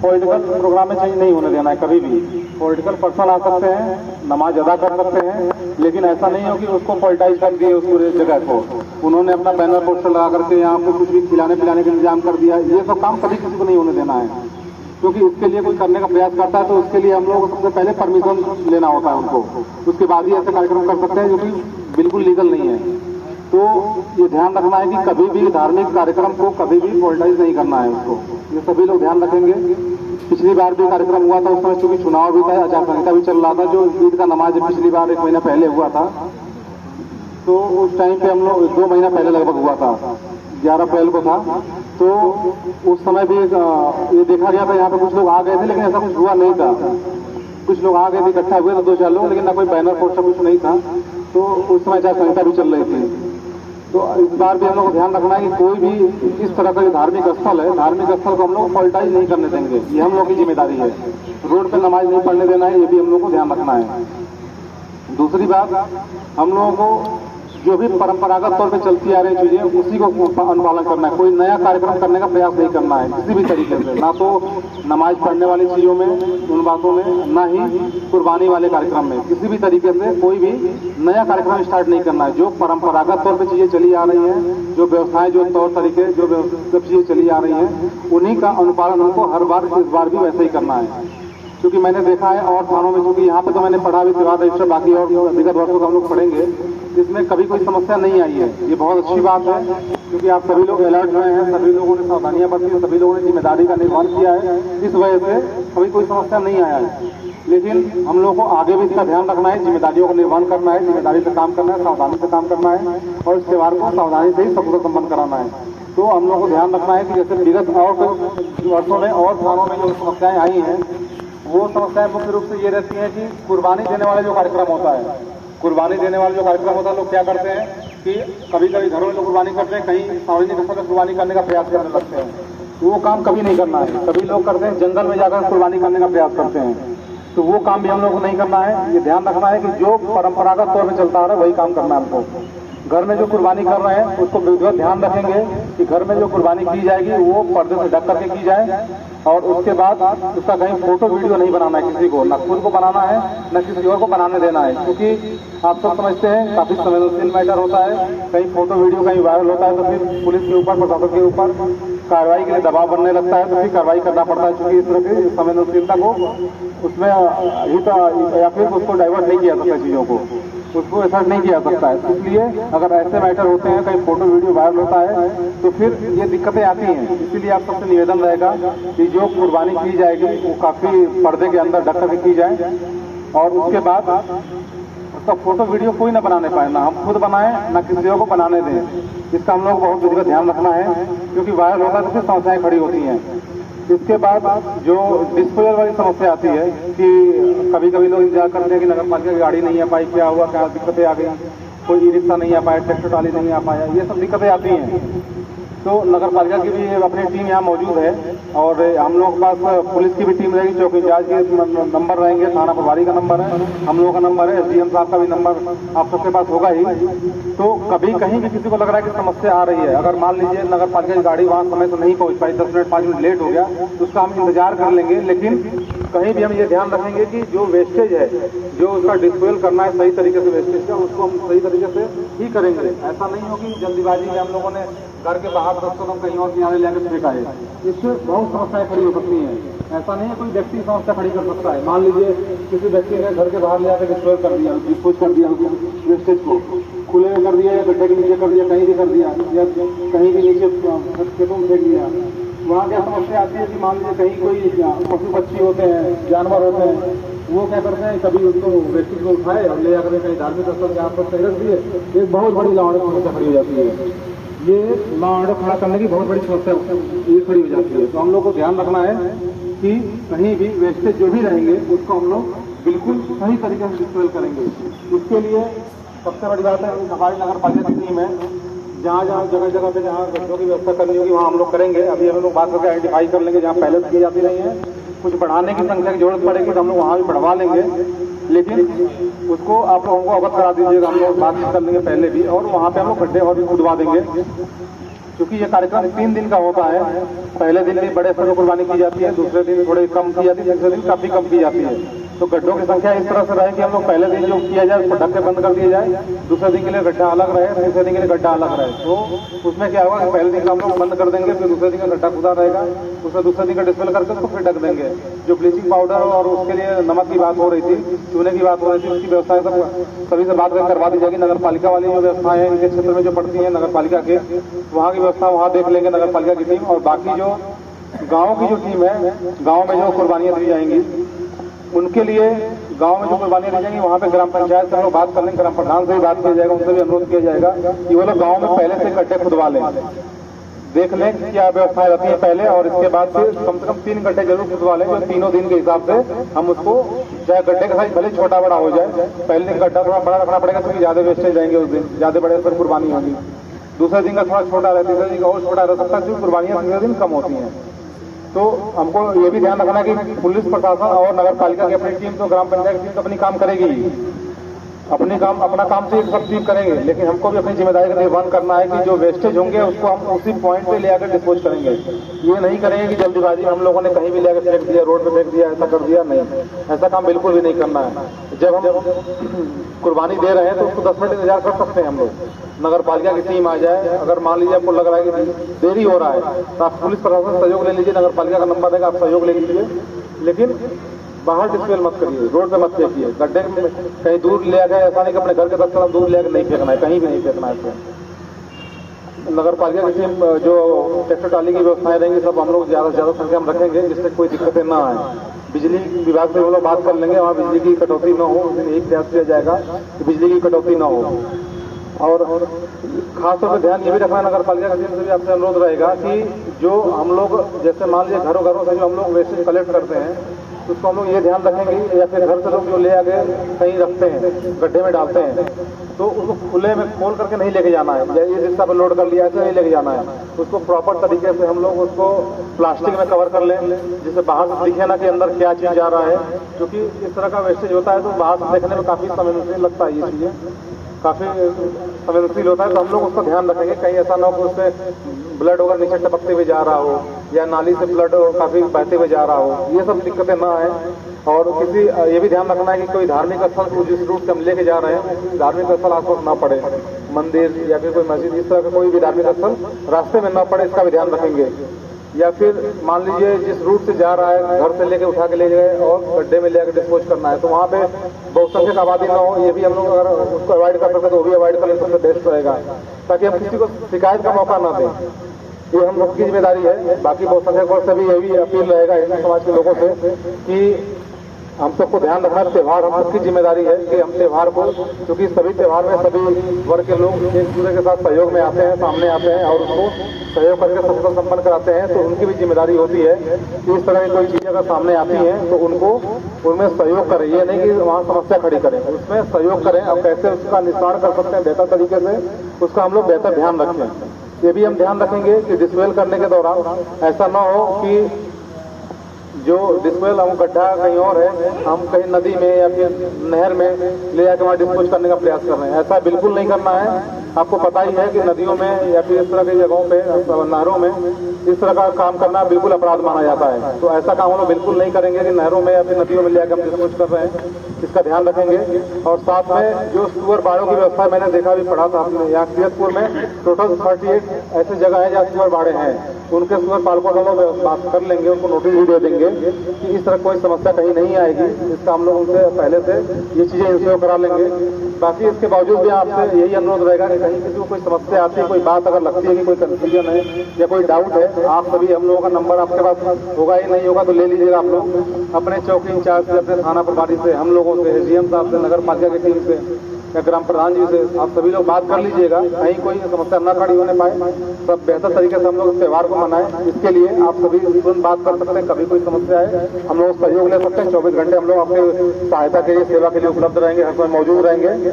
पॉलिटिकल प्रोग्राम में चेंज नहीं होने देना है। कभी भी पॉलिटिकल पर्सन आ सकते हैं, नमाज अदा कर सकते हैं, लेकिन ऐसा नहीं हो कि उसको पॉलिटाइज कर दिए उस पूरे जगह को। उन्होंने अपना बैनर पोस्टर लगा करके यहाँ पे कुछ भी खिलाने पिलाने का इंतजाम कर दिया, ये सब काम कभी किसी को नहीं होने देना है। क्योंकि इसके लिए कोई करने का प्रयास करता है तो उसके लिए हम लोग को सबसे पहले परमिशन लेना होता है उनको, उसके बाद ही ऐसे कार्यक्रम कर सकते हैं जो कि बिल्कुल लीगल नहीं है। तो ये ध्यान रखना है कि कभी भी धार्मिक कार्यक्रम को कभी भी पॉलिटाइज नहीं करना है उसको, ये सभी लोग ध्यान रखेंगे। पिछली बार भी कार्यक्रम हुआ था, उस समय चूंकि चुनाव भी था, आचार संहिता भी चल रहा था, जो ईद का नमाज पिछली बार 1 महीना पहले हुआ था, तो उस टाइम पे हम लोग 2 महीना पहले लगभग हुआ था, 11 अप्रैल को था। तो उस समय भी ये देखा गया था, यहाँ पे कुछ लोग आ गए थे लेकिन ऐसा कुछ हुआ नहीं था। कुछ लोग आ गए थे, इकट्ठा हुए थे 2-4 लोग, लेकिन ना कोई बैनर पोस्टर कुछ नहीं था। तो उस समय आचार संहिता भी चल रही थी। तो इस बार भी हम लोग को ध्यान रखना है कि कोई भी इस तरह का धार्मिक स्थल है, धार्मिक स्थल को हम लोग पॉलिटाइज नहीं करने देंगे, ये हम लोग की जिम्मेदारी है। रोड पर नमाज नहीं पढ़ने देना है, ये भी हम लोग को ध्यान रखना है। दूसरी बात, हम लोगों को जो भी परंपरागत तौर पे चलती आ रही चीजें उसी को अनुपालन करना है। कोई नया कार्यक्रम करने का प्रयास नहीं करना है किसी भी तरीके से, ना तो नमाज पढ़ने वाली चीजों में, उन बातों में, ना ही कुर्बानी वाले कार्यक्रम में। किसी भी तरीके से कोई भी नया कार्यक्रम स्टार्ट नहीं करना है। जो परंपरागत तौर पर चीजें चली आ रही हैं, जो व्यवसाय, जो तौर तरीके, जो चीजें चली आ रही हैं, उन्हीं का अनुपालन हमको हर बार इस बार भी वैसे ही करना है। क्योंकि मैंने देखा है और थानों में, क्योंकि यहाँ पे तो मैंने पढ़ा भी त्योहार रजिस्टर, बाकी और विगत वर्षों को हम लोग पढ़ेंगे, इसमें कभी कोई समस्या नहीं आई है। ये बहुत अच्छी बात है, क्योंकि आप सभी लोग अलर्ट हुए हैं, सभी लोगों ने सावधानियां बरती हैं, सभी लोगों ने जिम्मेदारी का निर्वहन किया है। इस वजह से कभी कोई समस्या नहीं आया है। लेकिन हम लोगों को आगे भी इसका ध्यान रखना है, जिम्मेदारियों का निर्वहन करना है, जिम्मेदारी से काम करना है, सावधानी से काम करना है, और इस त्योहार को सावधानी से ही सफल संपन्न कराना है। तो हम लोगों को ध्यान रखना है कि जैसे विगत और वर्षों में और थानों में जो समस्याएं आई हैं, वो समस्याएं मुख्य रूप से ये रहती हैं कि कुर्बानी देने वाला जो कार्यक्रम होता है, कुर्बानी देने वाला जो कार्यक्रम होता है, लोग क्या करते हैं कि कभी कभी घरों में लोग कुर्बानी करते हैं, कहीं सार्वजनिक स्थल पर कुर्बानी करने का प्रयास करने लगते हैं। तो वो काम कभी नहीं करना है। सभी लोग करते हैं जंगल में जाकर कुर्बानी करने का प्रयास करते हैं, तो वो काम भी हम लोग को नहीं करना है। ये ध्यान रखना है कि जो परंपरागत तौर पर चलता आ रहा है वही काम करना है हमको। घर में जो कुर्बानी कर रहे हैं उसको विधिवत ध्यान रखेंगे कि घर में जो कुर्बानी की जाएगी वो पर्दे से ढक करके की जाए, और उसके बाद उसका कहीं फोटो वीडियो नहीं बनाना है किसी को, न खुद को बनाना है न किसी और को बनाने देना है। क्योंकि आप सब समझते हैं काफी संवेदनशील मैटर होता है, कहीं फोटो वीडियो कहीं वायरल होता है तो फिर पुलिस के ऊपर, प्रशासन के ऊपर कार्रवाई के लिए दबाव बनने लगता है, तो फिर कार्रवाई करना पड़ता है। क्योंकि इस तरह की संवेदनशीलता को उसमें या फिर उसको डाइवर्ट नहीं किया सकता, चीजों को उसको ऐसा नहीं किया सकता है। इसलिए अगर ऐसे मैटर होते हैं, कहीं फोटो वीडियो वायरल होता है, तो फिर ये दिक्कतें आती हैं। इसीलिए आप सबसे निवेदन रहेगा कि जो कुर्बानी की जाएगी वो काफी पर्दे के अंदर ढक करके की जाए, और उसके बाद उसका फोटो वीडियो कोई ना बनाने पाए, ना हम खुद बनाएं ना किसी को बनाने दें। इसका हम लोग बहुत विधिवत ध्यान रखना है, क्योंकि वायरल होता है तो फिर समस्याएं खड़ी होती हैं। इसके बाद जो डिस्पोजल वाली समस्या आती है कि कभी कभी लोग इंतजार करते हैं कि नगर पालिका की गाड़ी नहीं आ पाई, क्या हुआ, क्या दिक्कतें आ गई, कोई ई रिक्शा नहीं आ पाया, ट्रैक्टर ट्राली नहीं आ पाया, ये सब दिक्कतें आती हैं। तो नगर पालिका की भी अपनी टीम यहाँ मौजूद है, और हम लोगों के पास पुलिस की भी टीम रहेगी, चौकी इंचार्ज के नंबर रहेंगे, थाना प्रभारी का नंबर है, हम लोगों का नंबर है, एसडीएम साहब का भी नंबर आप सबके पास होगा ही। तो कभी कहीं भी किसी को लग रहा है कि समस्या आ रही है, अगर मान लीजिए नगर पालिका की गाड़ी वहाँ समय से नहीं पहुँच पाई, 10 मिनट 5 मिनट लेट हो गया, तो उसका हम इंतजार कर लेंगे। लेकिन कहीं भी हम ये ध्यान रखेंगे कि जो वेस्टेज है, जो उसका डिस्पोजल करना है सही तरीके से वेस्टेज का, उसको हम सही तरीके से ही करेंगे। ऐसा नहीं हो कि जल्दीबाजी में हम लोगों ने घर के बाहर रखकर हम कहीं और किनारे लेकर फेंका है, इससे बहुत समस्याएं खड़ी हो सकती हैं। ऐसा नहीं है कोई व्यक्ति समस्या खड़ी कर सकता है। मान लीजिए किसी व्यक्ति ने घर के बाहर ले आकर डिस्पोज कर दिया, वेस्टेज को खुले में कर दिया, या गड्ढे के नीचे कर दिया, कहीं भी कर दिया, या कहीं भी नीचे खेतों में फेंक दिया। वहाँ क्या समस्या आती है कि मान लीजिए कहीं कोई पशु पक्षी होते हैं, जानवर होते हैं, वो क्या करते हैं, कभी उसको वेस्टेज को उठाए और ले जाकर कहीं धार्मिक स्थल के आसपास रख दिए, एक बहुत बड़ी लॉ समस्या खड़ी हो जाती है। ये लॉ ऑर्डर खड़ा करने की बहुत बड़ी समस्या ये खड़ी हो जाती है। तो हम लोग को ध्यान रखना है कि कहीं भी वेस्टेज जो भी रहेंगे उसको हम लोग बिल्कुल सही तरीके से डिस्पोज करेंगे। इसके लिए सबसे बड़ी बात है, हमारी नगर पालिका की टीम है, जहाँ जहाँ जगह जगह पे जहाँ गड्ढों की व्यवस्था करनी होगी वहाँ हम लोग करेंगे। अभी हम लोग बात करके आइडेंटिफाई कर लेंगे जहाँ पहले से की जाती नहीं है, कुछ बढ़ाने की संख्या की जरूरत पड़ेगी तो हम लोग वहाँ भी बढ़वा लेंगे, लेकिन उसको आप लोगों को अवगत करा दीजिएगा, हम लोग बात कर लेंगे पहले भी, और वहाँ पे हम लोग गड्ढे और भी खुदवा देंगे। क्योंकि ये कार्यक्रम 3 दिन का होता है, पहले दिन भी बड़े स्तर पर कुर्बानी की जाती है, दूसरे दिन थोड़ी कम की जाती है, तीसरे दिन काफी कम की जाती है। तो गड्ढों की संख्या इस तरह से रहे कि हम लोग पहले दिन जो किया जाए उसको ढक के बंद कर दिया जाए, दूसरे दिन के लिए गड्ढा अलग रहे, तीसरे दिन के लिए गड्ढा अलग रहे। तो उसमें क्या होगा कि पहले दिन का हम लोग बंद कर देंगे, फिर दूसरे दिन का गड्ढा खुदा रहेगा, उसमें दूसरे दिन का डिस्पेल करके उसको फिर ढक देंगे। जो ब्लीचिंग पाउडर और उसके लिए नमक की बात हो रही थी, चूने की बात हो रही थी, उसकी व्यवस्था सभी से बात करवा दी जाएगी। नगर पालिका वाली जो व्यवस्थाएं हैं इनके क्षेत्र में जो पड़ती है नगर पालिका के, वहाँ की व्यवस्था वहाँ देख लेंगे नगर पालिका की टीम, और बाकी जो गाँव की जो टीम है, गाँव में जो कुर्बानियाँ दी जाएंगी उनके लिए गांव में जो कुर्बानियां दी जाएंगी वहाँ पे ग्राम पंचायत से हम लोग बात कर लेंगे, ग्राम प्रधान से भी बात किया जाएगा, उनसे भी अनुरोध किया जाएगा कि वो लोग गाँव में पहले से गड्ढे खुदवा लें, देख लें कि क्या व्यवस्थाएं रहती है पहले, और इसके बाद फिर कम से कम 3 गड्ढे जरूर खुदवा लें, जो तीनों दिन के हिसाब से हम उसको, चाहे गड्ढे का साइज भले छोटा बड़ा हो जाए, पहले दिन गड्ढा थोड़ा बड़ा रखना पड़ेगा क्योंकि ज्यादा वेस्टेज रहेंगे उस दिन, ज्यादा बड़े पर कुर्बानी होगी। दूसरे दिन का थोड़ा छोटा रहता है, तीसरे दिन का और छोटा रह सकता है, क्योंकि कुर्बानियां तीसरे दिन कम होती हैं। तो हमको ये भी ध्यान रखना कि पुलिस प्रशासन और नगर पालिका की अपनी टीम, तो ग्राम पंचायत की टीम तो अपनी काम करेगी, अपना काम तो सब चीज करेंगे, लेकिन हमको भी अपनी जिम्मेदारी का निर्वहन करना है कि जो वेस्टेज होंगे उसको हम उसी पॉइंट पे ले आकर डिस्पोज करेंगे। ये नहीं करेंगे कि जल्दीबाजी में हम लोगों ने कहीं भी ले आकर फेंक दिया, रोड पे फेंक दिया, ऐसा कर दिया, नहीं, ऐसा काम बिल्कुल भी नहीं करना है। जब हम कुर्बानी दे रहे हैं तो उसको 10 मिनट इंतजार कर सकते हैं हम लोग, नगर पालिका की टीम आ जाए। अगर मान लीजिए आपको लग रहा है कि देरी हो रहा है तो आप पुलिस प्रशासन से सहयोग ले लीजिए, नगर पालिका का नंबर देगा, आप सहयोग ले लीजिए, लेकिन बाहर डिस्पेल मत करिए, रोड पे मत फेंकिए, गड्ढे में कहीं दूर ले गए, ऐसा नहीं कि अपने घर के 10 कदम दूर ले आकर नहीं फेंकना है, कहीं भी नहीं फेंकना है इसको। नगर पालिका की टीम जो ट्रैक्टर ट्राली की व्यवस्थाएं रहेंगी सब हम लोग ज़्यादा से ज़्यादा संख्या में रखेंगे, जिससे कोई दिक्कतें ना आए। बिजली विभाग से हम लोग बात कर लेंगे, वहाँ बिजली की कटौती न हो, यही प्रयास किया जाएगा कि बिजली की कटौती न हो। और खासतौर पर ध्यान ये भी रखना, नगर पालिका की टीम से भी आपसे अनुरोध रहेगा कि जो हम लोग जैसे मान लीजिए घरों से जो हम लोग वेस्टेज कलेक्ट करते हैं उसको हम लोग ये ध्यान रखेंगे, या फिर घर से लोग जो ले आके कहीं रखते हैं, गड्ढे में डालते हैं, तो उसको खुले में खोल करके नहीं लेके जाना है, या ये रिक्शा पर लोड कर लिया ऐसे नहीं लेके जाना है। उसको प्रॉपर तरीके से हम लोग उसको प्लास्टिक में कवर कर लें, जिससे बाहर से दिखे ना कि अंदर क्या चीज़ जा रहा है, क्योंकि इस तरह का वेस्टेज होता है तो बाहर से देखने में काफ़ी संवेदनशील लगता है, ये चीज़ें काफ़ी संवेदनशील होता है, तो हम लोग उसका ध्यान रखेंगे कहीं ऐसा ना हो कि उससे ब्लड वगैरह नीचे टपकते हुए जा रहा हो, या नाली से ब्लड काफ़ी बहते हुए जा रहा हो, ये सब दिक्कतें ना आए। और किसी ये भी ध्यान रखना है कि कोई धार्मिक स्थल को जिस रूट से हम लेके जा रहे हैं धार्मिक स्थल आसपास ना पड़े, मंदिर या फिर कोई मस्जिद, इस तरह का कोई भी धार्मिक स्थल रास्ते में ना पड़े, इसका भी ध्यान रखेंगे। या फिर मान लीजिए जिस रूट से जा रहा है घर से लेके उठा के ले गए और गड्ढे में लेकर डिस्पोज करना है, तो वहाँ पे बहुसंख्यक आबादी ना हो, ये भी हम लोग अगर उसको अवॉइड कर सकते तो वो भी अवॉइड करें, सबसे बेस्ट रहेगा, ताकि हम किसी को शिकायत का मौका ना दें। ये हम लोग की जिम्मेदारी है। बाकी बहुसंख्यक से भी यही अपील रहेगा हिंदू समाज के लोगों से कि हम सबको ध्यान रखना, त्यौहार हम सबकी जिम्मेदारी है कि हम त्यौहार को, क्योंकि सभी त्यौहार में सभी वर्ग के लोग एक दूसरे के साथ सहयोग में आते हैं, सामने आते हैं और उसको सहयोग करके सबको संपन्न कराते हैं, तो उनकी भी जिम्मेदारी होती है कि इस तरह की कोई चीज़ें अगर सामने आती हैं तो उनको उनमें सहयोग करें, ये नहीं कि वहाँ समस्या खड़ी करें, उसमें सहयोग करें। अब कैसे उसका निस्तारण कर सकते हैं बेहतर तरीके से, उसका हम लोग बेहतर ध्यान रखें। ये भी हम ध्यान रखेंगे कि डिस्पेल करने के दौरान ऐसा ना हो कि जो डिस्पेल हम गड्ढा कहीं और है, हम कहीं नदी में या फिर नहर में ले जाकर वहाँ डिस्पोज करने का प्रयास कर रहे हैं, ऐसा बिल्कुल नहीं करना है। आपको पता ही है कि नदियों में या फिर इस तरह की जगहों पे, नहरों में इस तरह का काम करना बिल्कुल अपराध माना जाता है, तो ऐसा काम हम लोग बिल्कुल नहीं करेंगे कि नहरों में या फिर नदियों में ले जाकर हम डिस्पोज कर रहे हैं, इसका ध्यान रखेंगे। और साथ में जो सुअर बाड़ों की व्यवस्था मैंने देखा भी पढ़ा था आपने, यहाँ कीरतपुर में टोटल 38 ऐसी जगह है जहाँ सुअर बाड़े हैं, उनके सुअर पालकों से लोग बात कर लेंगे, उनको नोटिस भी दे देंगे कि इस तरह कोई समस्या कहीं नहीं आएगी, इसका हम लोग उनसे पहले से ये चीज़ें इंश्योर करा लेंगे। बाकी इसके बावजूद भी आपसे यही अनुरोध रहेगा कि कहीं किसी को कोई समस्या आती है, कोई बात अगर लगती है कि कोई कंफ्यूजन है या कोई डाउट है, आप सभी हम लोगों का नंबर आपके पास होगा ही नहीं होगा तो ले लीजिएगा आप लोग अपने चौकी इंचार्ज से, अपने थाना प्रभारी से, हम लोगों से, एसडीएम साहब से, नगर पालिका की टीम से या ग्राम प्रधान जी से, आप सभी लोग बात कर लीजिएगा, कहीं कोई समस्या न खड़ी होने पाए, सब बेहतर तरीके से हम लोग त्यौहार को मनाएं। इसके लिए आप सभी तुरंत बात कर सकते हैं, कभी कोई समस्या है हम लोग सहयोग ले सकते हैं, 24 घंटे हम लोग आपके सहायता के लिए, सेवा के लिए उपलब्ध रहेंगे, हर समय मौजूद रहेंगे।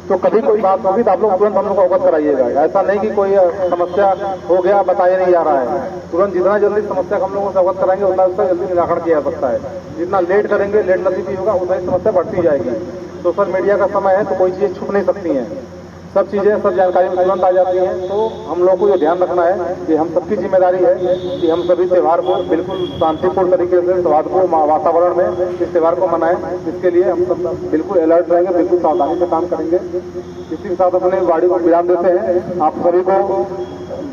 तो कभी कोई बात होगी तो आप लोग तुरंत हम लोग को अवगत कराइएगा, ऐसा नहीं कि कोई समस्या हो गया बताया नहीं जा रहा है, तुरंत जितना जल्दी समस्या हम लोगों से अवगत कराएंगे उतना उसका जल्दी निराकरण किया जा सकता है। जितना लेट करेंगे, लेट नसीबी होगा, उतना ही समस्या बढ़ती जाएगी। सोशल मीडिया का समय है तो कोई चीज़ें छुप नहीं सकती हैं, सब चीज़ें, सब जानकारी तुरंत आ जाती हैं। तो हम लोग को ये ध्यान रखना है कि हम सबकी जिम्मेदारी है कि हम सभी त्यौहार को बिल्कुल शांतिपूर्ण तरीके से, सौहार्दपूर्ण वातावरण में इस त्यौहार को मनाएं। इसके लिए हम सब बिल्कुल अलर्ट रहेंगे, बिल्कुल सावधानी से काम करेंगे। इसी के साथ अपने वाणी को विराम देते हैं। आप सभी को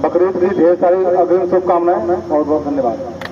बकरीद की ढेर सारी अग्रिम शुभकामनाएं और बहुत धन्यवाद।